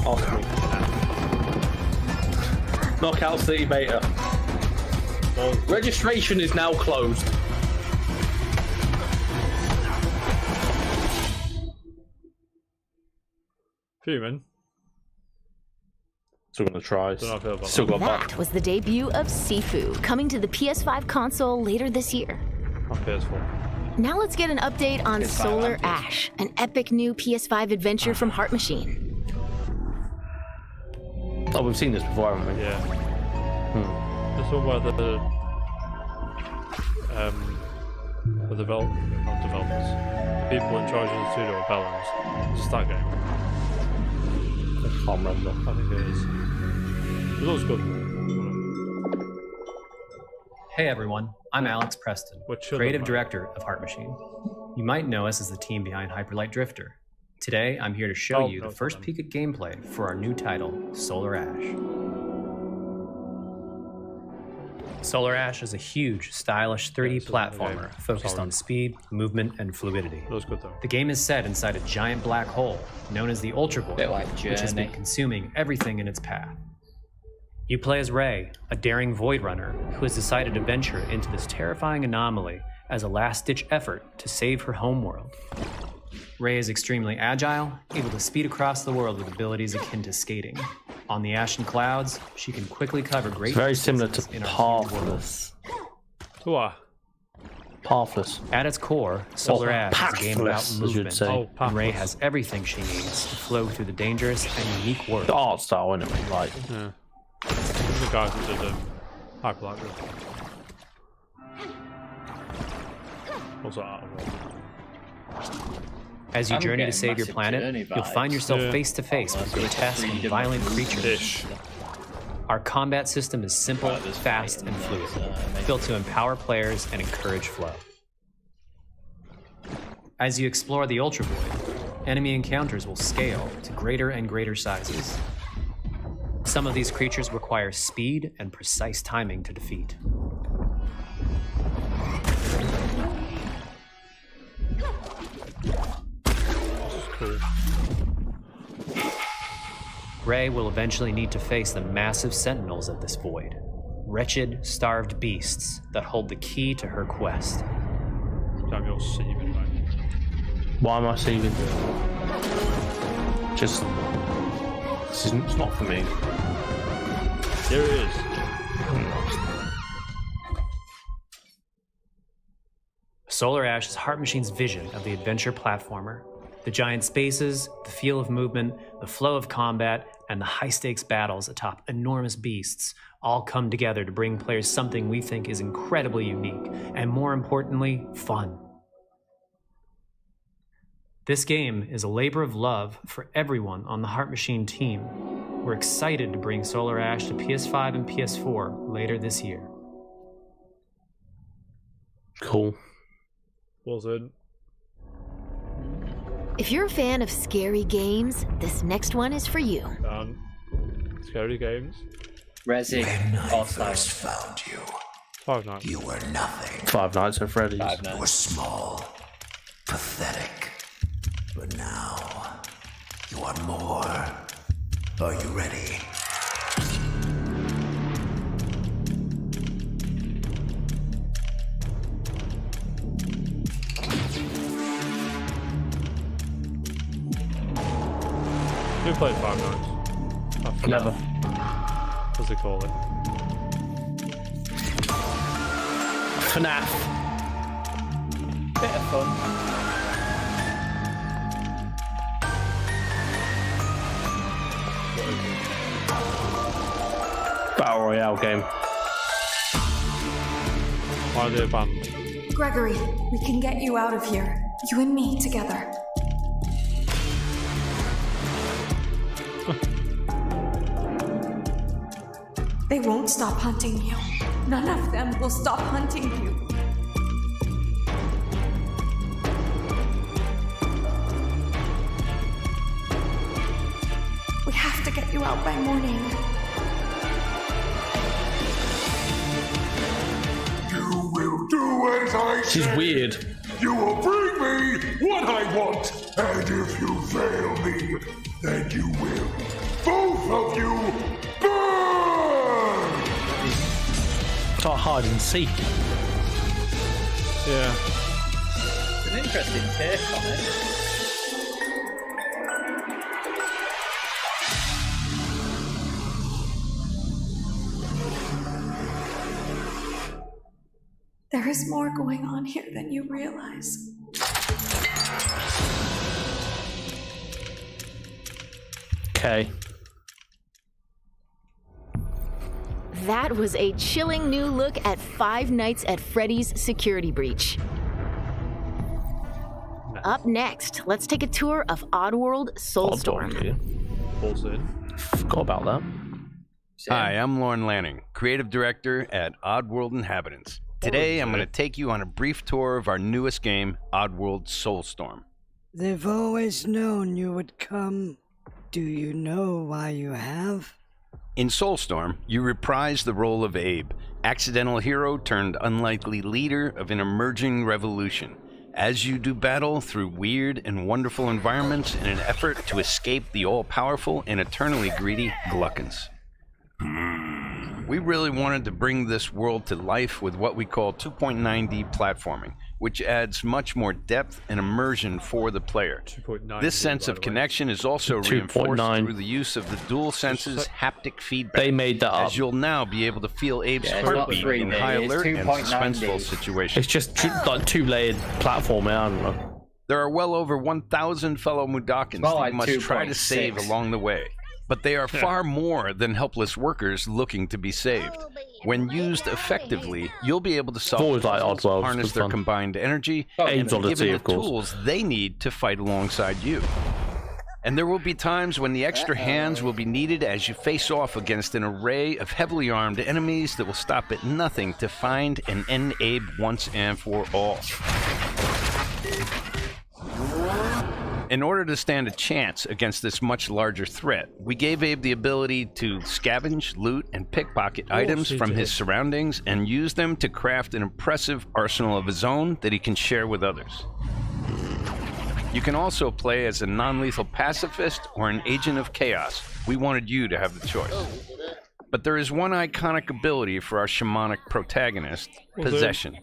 Ask me. Knockout City beta. Registration is now closed. Fuming. Still gonna try. Don't know how I feel about Still got That back. was the debut of Sifu, coming to the PS5 console later this year. On PS4. Now let's get an update on PS5 Solar and PS4. Ash, an epic new PS5 adventure from Heart Machine. Oh, we've seen this before, haven't we? Yeah. This one where the developers, the people in charge of the studio are Bellons. It's that game. I can't remember. I think it is. It looks good. Hey everyone, I'm Alex Preston, What should creative it, man? director of Heart Machine. You might know us as the team behind Hyperlight Drifter. Today, I'm here to show you the first peek at gameplay for our new title, Solar Ash. Solar Ash is a huge, stylish 3D platformer focused on speed, movement, and fluidity. That was good though. The game is set inside a giant black hole known as the Ultra Void, Bit like which has been Journey. consuming everything in its path. You play as Ray, a daring void runner who has decided to venture into this terrifying anomaly as a last-ditch effort to save her homeworld. Ray is extremely agile, able to speed across the world with abilities akin to skating. On the ashen clouds, she can quickly cover great It's very similar to distances in our huge world. Pathless. Pathless. At its core, Solar Ash is a game about Pathless, as you'd movement, say. and Ray has everything she needs to flow through the dangerous and unique world. The art style, isn't it? Like, Yeah. The guys that did Hyperlight Drift. What's that out of? As you I'm journey to getting save your massive planet, Journey you'll find vibes. yourself Yeah. face to face with Almost grotesque and freedom violent of creatures. Bish. Our combat system is simple, Well, there's fast, fighting, and fluid, there's, built to empower players and encourage flow. As you explore the Ultra Void, enemy encounters will scale to greater and greater sizes. Some of these creatures require speed and precise timing to defeat. This is cool. Ray will eventually need to face the massive sentinels of this void. Wretched, starved beasts that hold the key to her quest. Damn, you're seeming, man. why am I saving? Just, it's not for me. Here it is. Solar Ash is Heart Machine's vision of the adventure platformer. The giant spaces, the feel of movement, the flow of combat, and the high-stakes battles atop enormous beasts all come together to bring players something we think is incredibly unique, and more importantly, fun. This game is a labor of love for everyone on the Heart Machine team. We're excited to bring Solar Ash to PS5 and PS4 later this year. Cool. Was it? If you're a fan of scary games, this next one is for you. Scary games. Resi. I first found you, Five Nights. you were nothing. Five Nights at Freddy's. You were small, pathetic. But now, you are more. Are you ready? Who played Five Nights? I forgot. Never. What's it called? FNAF. Bit of fun. Battle Royale game. Why are they abandoned? Gregory, we can get you out of here. You and me together. They won't stop hunting you. None of them will stop hunting you. We have to get you out by morning. You will do as I say. She's weird. You will bring me what I want. And if you fail me, then you will. Both of you burn! It's like hide and seek. Yeah. It's an interesting take on it. There is more going on here than you realize. Okay. That was a chilling new look at Five Nights at Freddy's security breach. Up next, let's take a tour of Oddworld Soulstorm. Forgot about that. Hi, I'm Lauren Lanning, creative director at Oddworld Inhabitants. Today, I'm going to take you on a brief tour of our newest game, Oddworld Soulstorm. They've always known you would come. Do you know why you have? In Soulstorm, you reprise the role of Abe, accidental hero turned unlikely leader of an emerging revolution, as you do battle through weird and wonderful environments in an effort to escape the all-powerful and eternally greedy Gluckins. We really wanted to bring this world to life with what we call 2.9D platforming, which adds much more depth and immersion for the player. This sense of connection is also reinforced through the use of the DualSense's haptic feedback. They made that up. As you'll now be able to feel Abe's heartbeat in high alert and suspenseful situations. It's just like two-layered platform, I don't know. There are well over 1,000 fellow Mudokons that you must try to save along the way. But they are far more than helpless workers looking to be saved. When used effectively, you'll be able to solve puzzles, harness their combined energy, and give them the tools they need to fight alongside you. And there will be times when the extra hands will be needed as you face off against an array of heavily armed enemies that will stop at nothing to find and end Abe once and for all. In order to stand a chance against this much larger threat, we gave Abe the ability to scavenge, loot, and pickpocket items from his surroundings and use them to craft an impressive arsenal of his own that he can share with others. You can also play as a non-lethal pacifist or an agent of chaos. We wanted you to have the choice. But there is one iconic ability for our shamanic protagonist, Possession.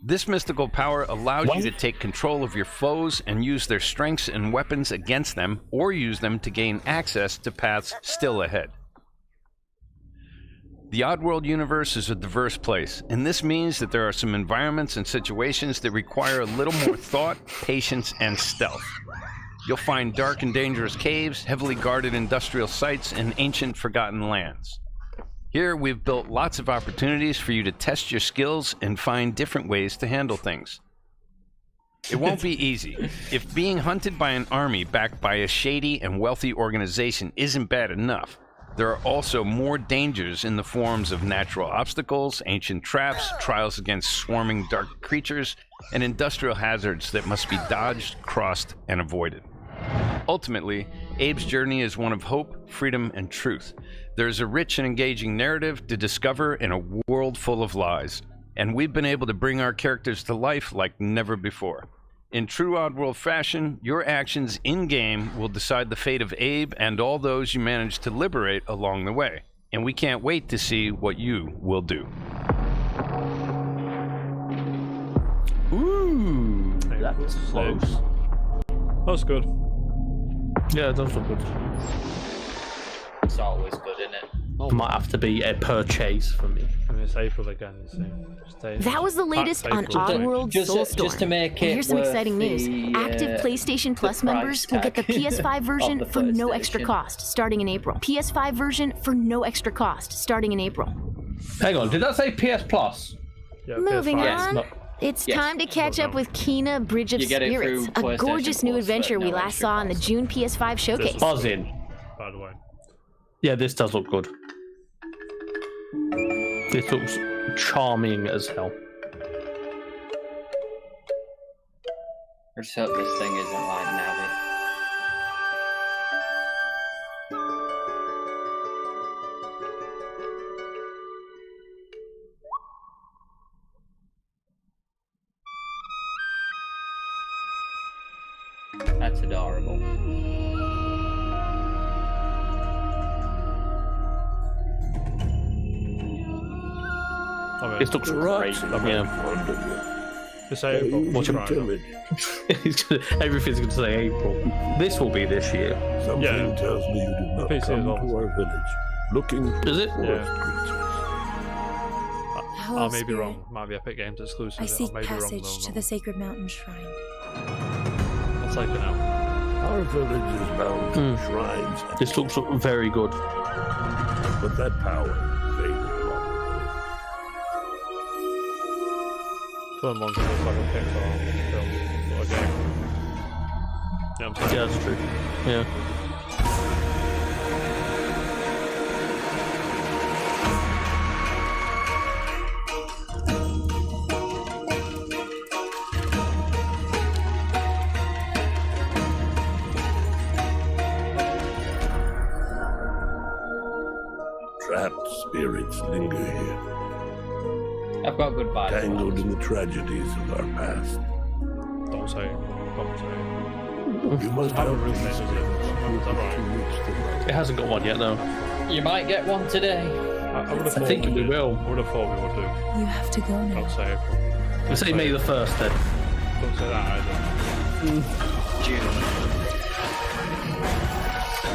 This mystical power allows you to take control of your foes and use their strengths and weapons against them, or use them to gain access to paths still ahead. The Oddworld universe is a diverse place, and this means that there are some environments and situations that require a little more thought, patience, and stealth. You'll find dark and dangerous caves, heavily guarded industrial sites, and ancient forgotten lands. Here, we've built lots of opportunities for you to test your skills and find different ways to handle things. It won't be easy. If being hunted by an army backed by a shady and wealthy organization isn't bad enough, there are also more dangers in the forms of natural obstacles, ancient traps, trials against swarming dark creatures, and industrial hazards that must be dodged, crossed, and avoided. Ultimately, Abe's journey is one of hope, freedom, and truth. There's a rich and engaging narrative to discover in a world full of lies, and we've been able to bring our characters to life like never before. In true Oddworld fashion, your actions in-game will decide the fate of Abe and all those you manage to liberate along the way, and we can't wait to see what you will do. Ooh, that's close. That's good. Yeah, those are good. It's always good, isn't it? Might have to be a purchase for me. I mean, it's April again. That was the latest on Oddworld Soulstorm. Just to make it Here's some worth exciting news. Active PlayStation Plus members will get the PS5 version for no extra cost starting in April. PS5 version for no extra cost starting in April. Hang on, did that say PS Plus? Yeah, Moving PS5. on. It's time to catch up with Kena Bridge of Spirits, a gorgeous new adventure we last saw on the June PS5 showcase. Buzzing. By the way. Yeah, this does look good. This looks charming as hell. I just hope this thing isn't like Navi. That's adorable. This looks great. Just say April. Everything's going to say April. This will be this year. Something tells me you did not PC come as well. to our village looking for Is it? forest creatures. I may be wrong. Might be Epic Games exclusive. I seek may passage be wrong, to the Sacred Mountain Shrine. I'll take it now. Our village is bound to shrines. This looks very good. But that power faded long ago. Film looks like a Pixar film or a game. Yeah, I'm saying. Yeah, that's true. Yeah. Trapped spirits linger here, I've got good vibes. tangled in the tragedies of our past. Don't say it. Don't say it. You must have a help room these name, spirits is that right? to reach the light. It hasn't got one yet, though. You might get one today. I would have thought I think we will. I would have thought we would do. You have to go now. Don't say April. Let's say May the 1st then. Don't say that either. June.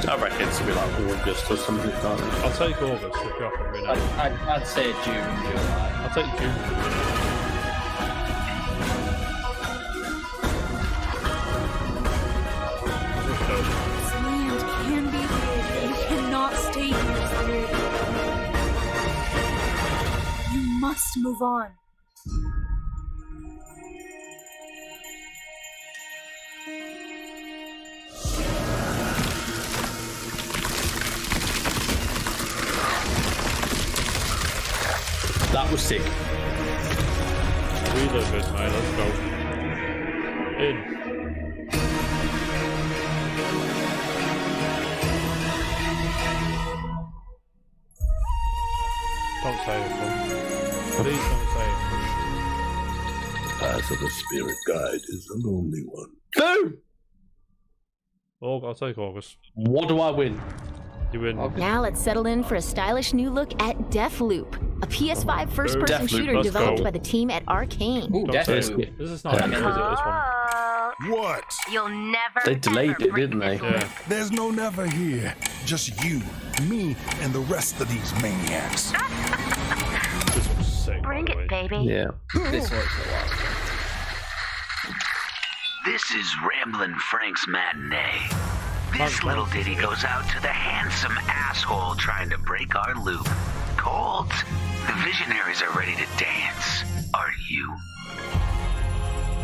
I reckon it's gonna be like August or something like that. I'll take August if you're offering me now. I'd say June, July. I'll take June. This land can be hid. You cannot stay here, Spirit. You must move on. That was sick. We live this, mate. Let's go. In. Don't say it, please don't say it. The path of a spirit guide is a lonely one. Boom! Oh, I'll take August. What do I win? You win. Now let's settle in for a stylish new look at Deathloop, a PS5 first-person Deathloop, shooter let's developed go. by the team at Arcane. Ooh, Don't say Deathloop. it. This is not Epic, is it, this one? What? You'll never. They delayed it, didn't they? Yeah. There's no never here. Just you, me, and the rest of these maniacs. This one's sick. Bring it, baby. Yeah. This looks a lot. This is Ramblin' Frank's Matinee. This little ditty goes out to the handsome asshole trying to break our loop. Cold. The visionaries are ready to dance. Are you?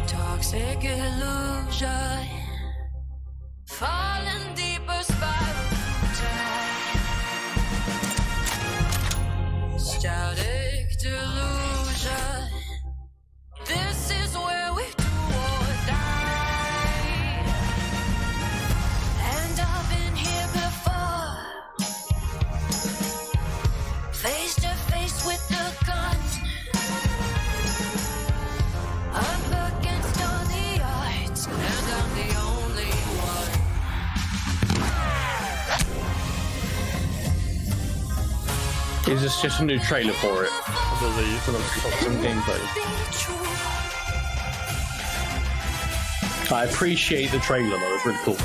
Toxic illusion. Falling deeper spiral down. Static delusion. This is where we do or die. And I've been here before. Face to face with the gun. Up against all the odds. And I'm the only one. Is this just a new trailer for it? I believe. Some gameplay. I appreciate the trailer though, it's really cool.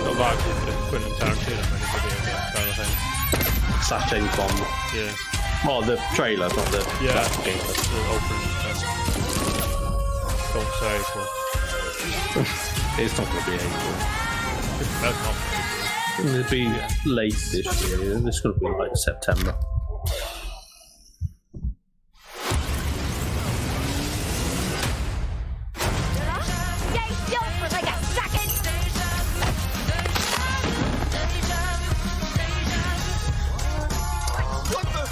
Got vibes of Quentin Tarantino made a video game kind of thing. Slash James Bond. Yeah. Oh, the trailer, not the Yeah. actual gameplay. The opening. Don't say April. It's not going to be April. That's not. It'll be late this year. It's going to be like September. Stay still for like a second. What the?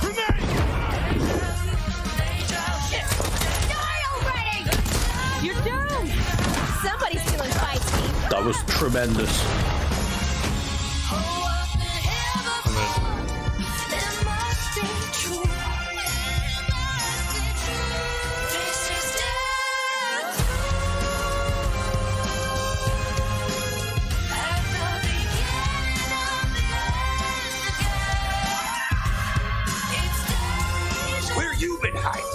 Die already! You're doomed. Somebody's stealing fights. That was tremendous. Where you been hiding?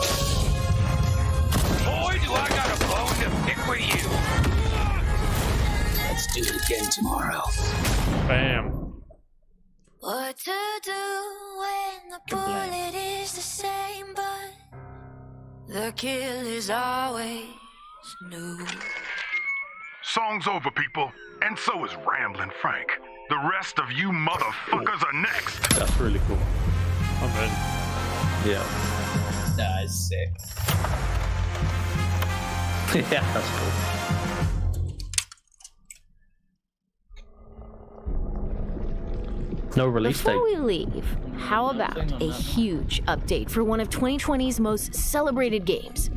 Boy, do I got a bone to pick with you. Let's do it again tomorrow. Bam. What to do when the bullet is the same? the kill is always new. Song's over, people. And so is Ramblin' Frank. The rest of you motherfuckers are next. That's really cool. I'm in. Yeah. That is sick. Yeah, that's cool. No release date. Before we leave, how about a huge update for one of 2020's most celebrated games?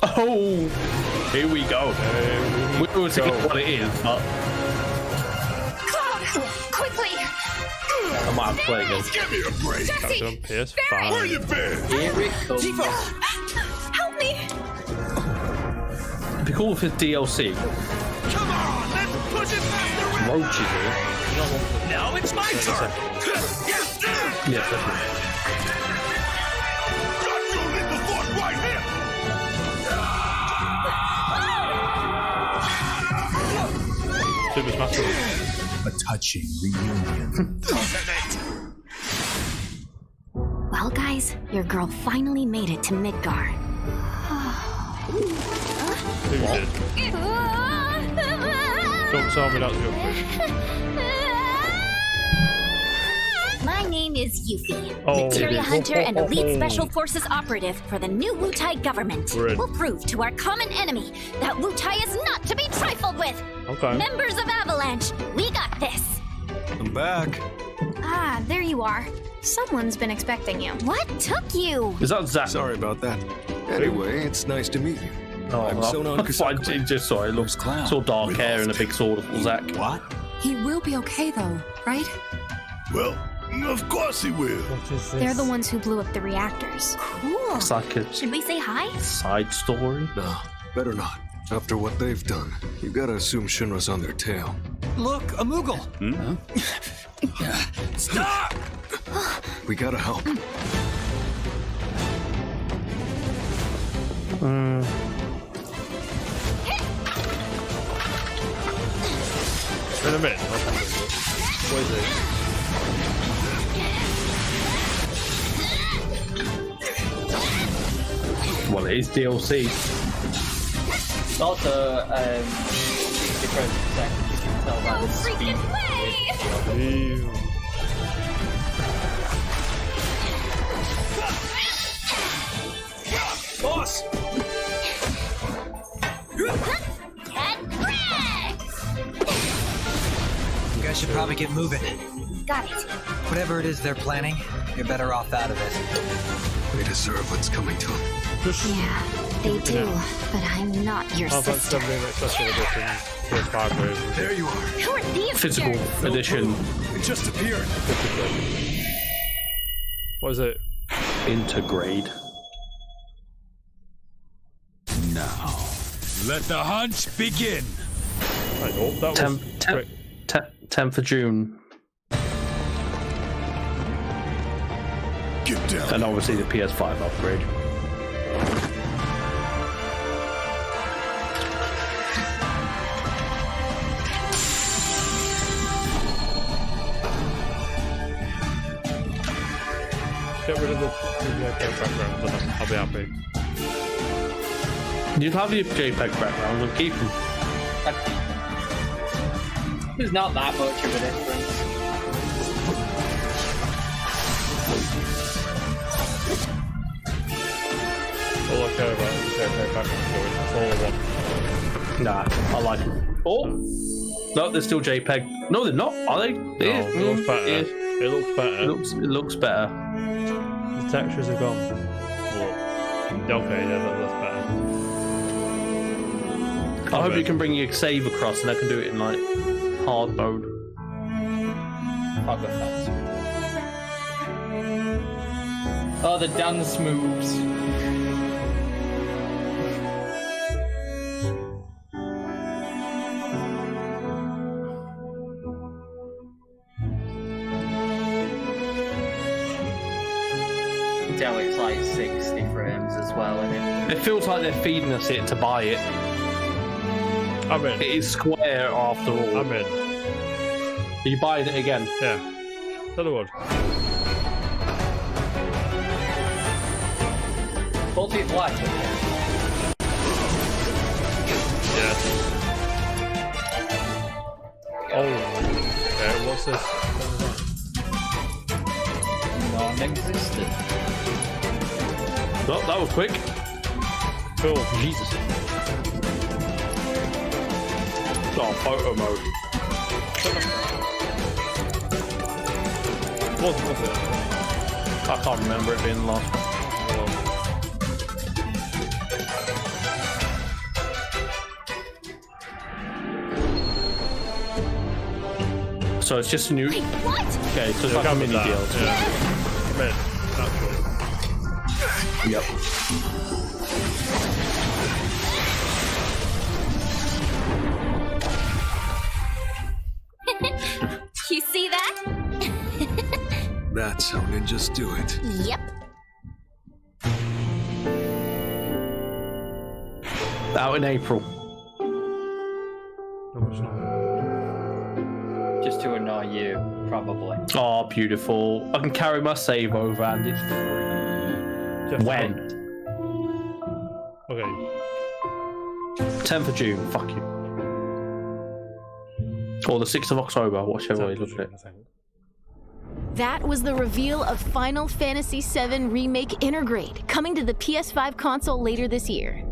Oh, here we go. We will see what it is, but Cloud, quickly! I might have to play again. Give me a break. That's on PS5. Where you been? Here it comes. Help me! It'd be cool if it's DLC. Come on, let's push it faster. Roaches here. Now it's my turn. Yeah, definitely. Got your little foot right here. Super Smash Bros. A touching reunion. Well, guys, your girl finally made it to Midgar. Who did? Don't tell me that's your fish. My name is Yuffie, Oh, Materia baby. Hunter and Elite Special Forces Operative for the new Wutai government. We're in. We'll prove to our common enemy that Wutai is not to be trifled with. Okay. Members of Avalanche, we got this. I'm back. Ah, there you are. Someone's been expecting you. What took you? Is that Zach? Sorry about that. Anyway, it's nice to meet you. Oh, I'm Sonon I Kusaka. just saw it. Looks Clown. so dark We hair lost. and a big sword. Zach. What? He will be okay, though, right? Well, of course he will. What is this? They're the ones who blew up the reactors. Cool. It's like a Should we say hi? side story. No, better not. After what they've done, you gotta assume Shinra's on their tail. Look, a Moogle! Stop! We gotta help. In a minute. What is it? Well, it is DLC. It's also different sections. You can tell by the speed. Ew. Boss! You guys should probably get moving. Got it. Whatever it is they're planning, you're better off out of it. We deserve what's coming to them. Yeah, they do. But I'm not your I've got sister. something accessible edition. PS5 version. There you are. Who are these Physical jerks? edition. It just appeared. What is it? Intergrade. Now, let the hunt begin. I hope that was 10th of June. Get down. And obviously the PS5 upgrade. Get rid of the background, then I'll be happy. You'd have your JPEG background and keep them. There's not that much of a difference. All I care about is the JPEG background going. That's all I want. Nah, I like it. Oh! No, they're still JPEG. No, they're not, are they? No, it looks better. Yeah. It looks better. It looks better. The textures are gone. Well, okay, yeah, that's better. I hope you can bring your save across and I can do it in like hard mode. I'll go fast. Oh, the dance moves. You can tell it's like 60 frames as well, innit? It feels like they're feeding us it to buy it. I'm in. It is Square after all. I'm in. Are you buying it again? Yeah. Tell the word. Quality of life. Yeah. Oh, okay, what's this? Non-existent. Oh, that was quick. Cool. Jesus. Oh, photo mode. What was it? I can't remember it being the last one. So it's just a new. Wait, what? Okay, so it's like a mini DLC. Yeah. Mid, naturally. Yep. You see that? That's how ninjas do it. Yep. Out in April. Just to annoy you, probably. Oh, beautiful. I can carry my save over and it's free. When? Okay. 10th of June, fuck you. Or the 6th of October, whichever way you look at it. That was the reveal of Final Fantasy VII Remake Intergrade, coming to the PS5 console later this year.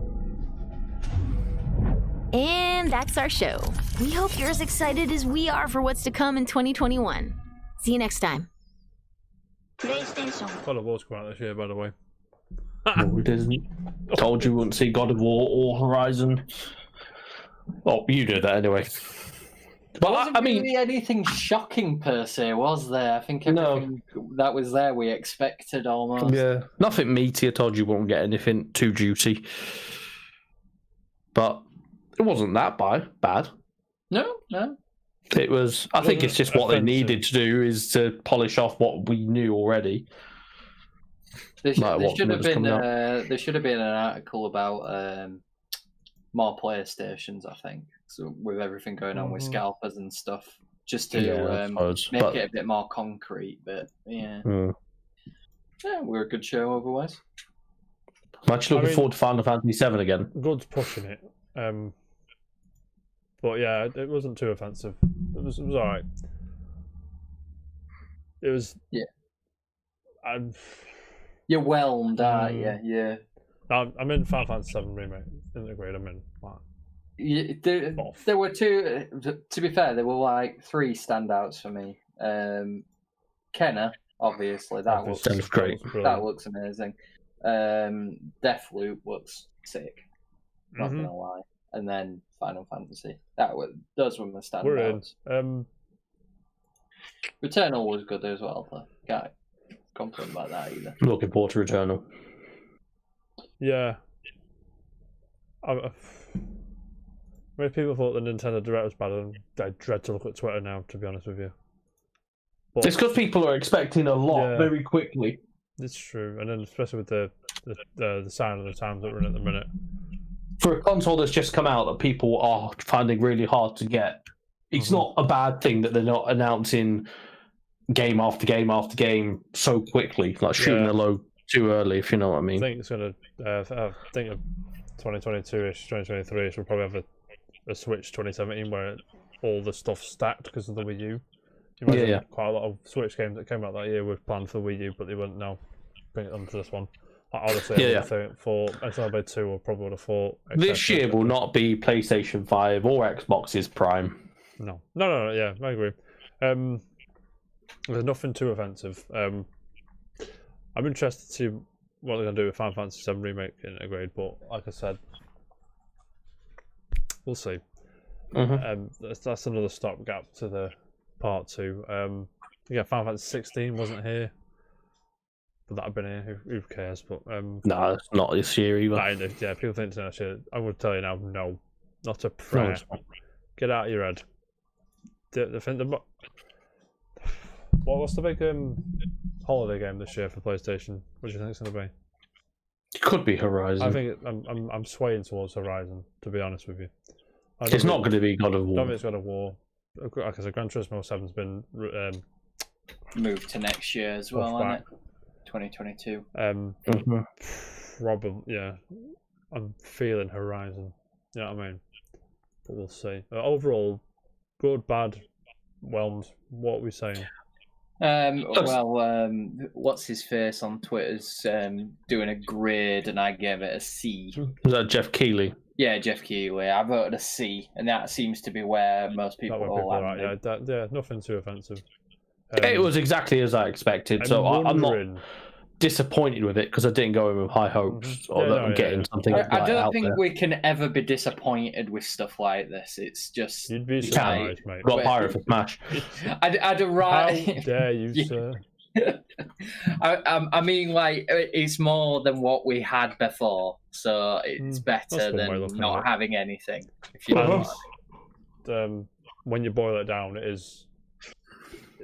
And that's our show. We hope you're as excited as we are for what's to come in 2021. See you next time. God of War's coming out this year, by the way. No, it isn't. Told you wouldn't see God of War or Horizon. Well, you did that anyway. But wasn't really anything shocking per se, was there? I think everything that was there we expected almost. Yeah, nothing meaty. I told you won't get anything too juicy. But it wasn't that bad. No. It was. I think it's just what they needed to do is to polish off what we knew already. There should have been an article about more PlayStations, I think. So with everything going on with scalpers and stuff, just to make it a bit more concrete. But yeah, we're a good show otherwise. I'm actually looking forward to Final Fantasy VII again. God's pushing it, but yeah, it wasn't too offensive. It was all right. It was You're whelmed, aren't you? Yeah. I'm in Final Fantasy VII Remake. Integrate. I'm in. There were two. To be fair, there were like three standouts for me. Kenna, obviously, that looks great. That looks amazing. Deathloop looks sick. Not gonna lie. And then Final Fantasy. Those were my standouts. We're in. Returnal was good as well. Though. Can't complain about that either. Looking forward to Returnal. Yeah. Many people thought the Nintendo Direct was bad, and I dread to look at Twitter now, to be honest with you. But it's because people are expecting a lot very quickly. It's true, and then especially with the sign of the times that we're in at the minute. For a console that's just come out that people are finding really hard to get, it's not a bad thing that they're not announcing game after game after game so quickly, like shooting the low too early, if you know what I mean. I think it's going to, I think of 2022-ish, 2023-ish, we'll probably have a Switch 2017 where all the stuff's stacked because of the Wii U. You imagine quite a lot of Switch games that came out that year were planned for the Wii U, but they wouldn't now bring it onto this one. Honestly, I think for Xenoblade 2 or probably would have thought. This year will not be PlayStation 5 or Xbox's Prime. No, yeah, I agree. There's nothing too offensive. I'm interested to see what they're going to do with Final Fantasy VII Remake Integrate, but like I said, we'll see. That's another stopgap to the part 2. Final Fantasy 16 wasn't here. But that'd been here. Who cares? But no, it's not this year either. Yeah, people think it's next year. I would tell you now, no, not a prayer. No, get out of your head. What's the big holiday game this year for PlayStation? What do you think it's going to be? It could be Horizon. I think I'm swaying towards Horizon, to be honest with you. It's not going to be God of War. I don't think it's God of War. Like I said, Gran Turismo 7's been moved to next year as well, hasn't it? 2022. I'm feeling Horizon. You know what I mean? But we'll see. Overall, good, bad, whelmed. What are we saying? What's his face on Twitter's doing a grade, and I gave it a C. Was that Jeff Keighley? Yeah, Jeff Keighley. I voted a C, and that seems to be where most people are landing. Yeah, nothing too offensive. It was exactly as I expected, so I'm not disappointed with it because I didn't go in with high hopes I'm getting something. I don't think we can ever be disappointed with stuff like this. It's just you'd be surprised, mate. Got Pirate for Smash. I'd right. How dare you, sir? I mean, like, it's more than what we had before, so it's better than not having anything. If you when you boil it down, it is.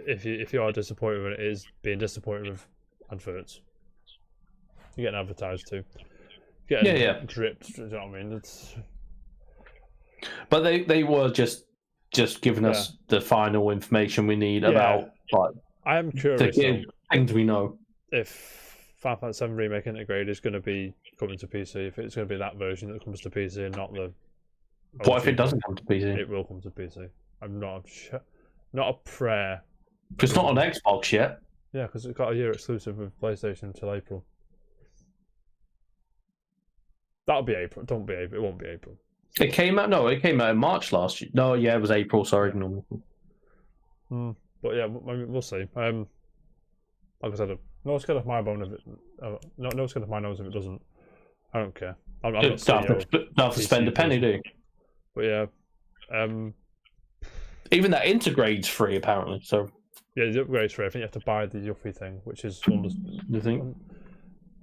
If you are disappointed with it, it is being disappointed with adverts. You're getting advertised to. Dripped. Do you know what I mean? But they were just giving us the final information we need about. Like, I am curious. Things we know. If Final Fantasy VII Remake Integrated is going to be coming to PC, if it's going to be that version that comes to PC and not the. What if it doesn't come to PC? It will come to PC. I'm not a prayer. It's not on Xbox yet. Yeah, because it's got a year exclusive with PlayStation until April. That'll be April. Don't be April. It won't be April. It came out. No, it came out in March last year. No, yeah, it was April. Sorry. But yeah, we'll see. Like I said, no skin off my bone if it. No skin off my nose if it doesn't. I don't care. I'm not don't have to spend a penny, do you? But yeah. Even that integrate's free apparently. So. Yeah, the upgrade's free. I think you have to buy the Yuffie thing, which is You think?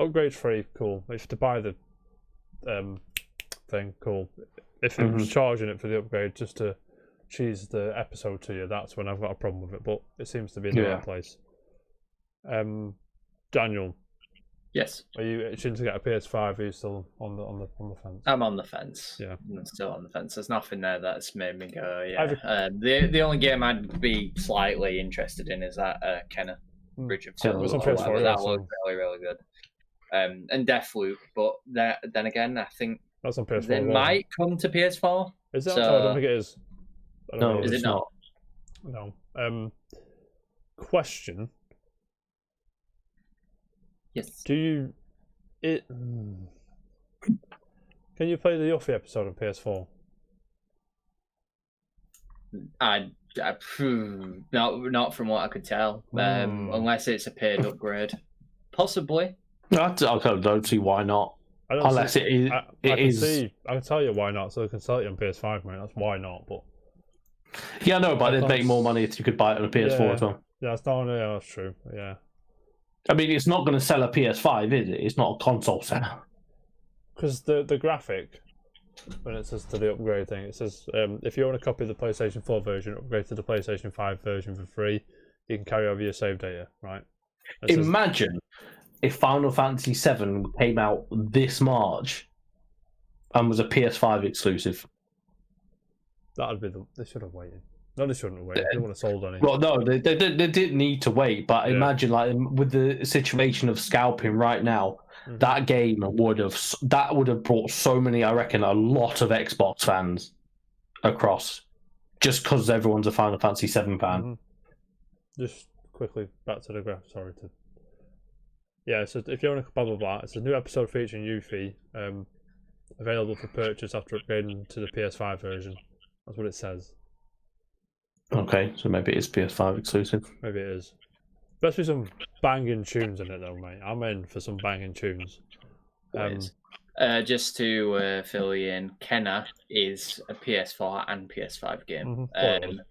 Upgrade's free, cool. If you have to buy the thing, cool. If it was charging it for the upgrade just to cheese the episode to you, that's when I've got a problem with it. But it seems to be in the right place. Daniel. Yes. Are you itching to get a PS5? Are you still on the fence? I'm on the fence. Yeah. I'm still on the fence. There's nothing there that's made me go, yeah. The only game I'd be slightly interested in is that Kenna Bridge of Souls. It's on PS4, that looks really, really good. And Deathloop, but then again, I think that's on PS4. They might come to PS4. Is that? I don't think it is. No, is it not? No. Question. Yes. Do you? Can you play the Yuffie episode on PS4? Not from what I could tell. Unless it's a paid upgrade, possibly. I don't see why not. Unless it is. I can tell you why not. So I can sell it on PS5, mate. That's why not. But yeah, no, but they'd make more money if you could buy it on a PS4 as well. Yeah, that's true. Yeah. I mean, it's not going to sell a PS5, is it? It's not a console seller. Because the graphic, when it says to the upgrade thing, it says if you own a copy of the PlayStation 4 version, upgrade to the PlayStation 5 version for free, you can carry over your save data, right? Imagine if Final Fantasy VII came out this March and was a PS5 exclusive. That'd be they should have waited. No, they shouldn't have waited. They wouldn't have sold any. Well, no, they didn't need to wait. But imagine, like, with the situation of scalping right now, that game would have brought so many. I reckon a lot of Xbox fans across, just because everyone's a Final Fantasy VII fan. Just quickly back to the graph. Sorry to. Yeah, so if you own a blah blah blah, it's a new episode featuring Yuffie, available for purchase after upgrading to the PS5 version. That's what it says. Okay, so maybe it is PS5 exclusive. Maybe it is. Best be some banging tunes in it though, mate. I'm in for some banging tunes. Just to fill you in, Kenna is a PS4 and PS5 game,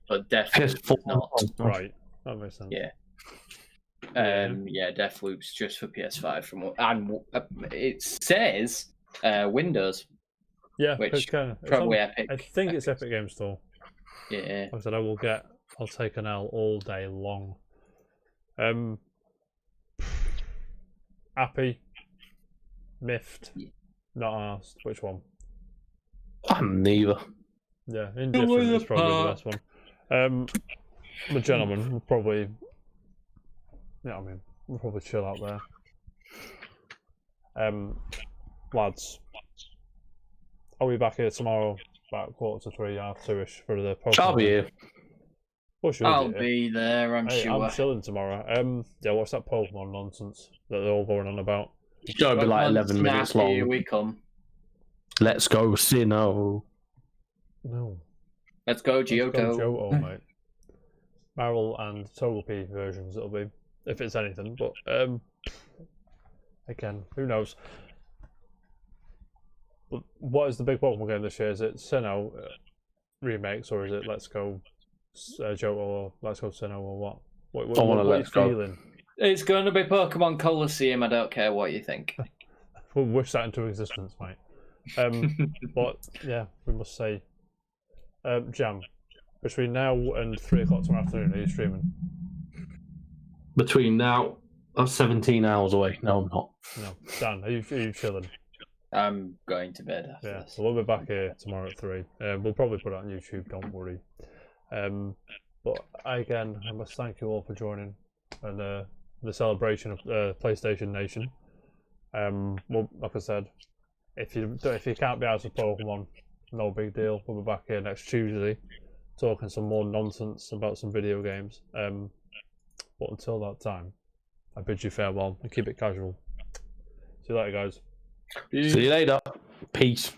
but Deathloop is not. Right, that makes sense. Yeah. Deathloop's just for PS5 and it says Windows. Yeah, which probably Epic. I think it's Epic Games Store. Yeah. Like I said, I'll take an L all day long. Happy, miffed, not asked. Which one? I'm neither. Yeah, indifferent is probably the best one. The gentleman will probably. Yeah, I mean, we'll probably chill out there. lads, I'll be back here tomorrow about 2:45, 2:30ish for the Pokemon. I'll be here. I'll be there, I'm sure. I'm chilling tomorrow. Yeah, what's that Pokemon nonsense that they're all going on about? It's going to be like 11 minutes long. Here we come. Let's go, Sinnoh. No. Let's go, Johto. Let's go, Johto, mate. Marill and Togepi versions it'll be, if it's anything. But, again, who knows? But what is the big Pokemon game this year? Is it Sinnoh remakes, or is it Let's Go Johto, or Let's Go Sinnoh, or what? What are you feeling? It's going to be Pokemon Coliseum, I don't care what you think. We'll wish that into existence, mate. But, yeah, we must say, Jam, between now and 3 o'clock tomorrow afternoon, are you streaming? Between now, I'm 17 hours away. No, I'm not. No. Dan, are you chilling? I'm going to bed after Yeah, this. so we'll be back here tomorrow at 3. We'll probably put it on YouTube, don't worry. But again, I must thank you all for joining and the celebration of PlayStation Nation. Well, like I said, if you can't be out of Pokemon, no big deal. We'll be back here next Tuesday, talking some more nonsense about some video games. But until that time, I bid you farewell and keep it casual. See you later, guys. See you later. Peace.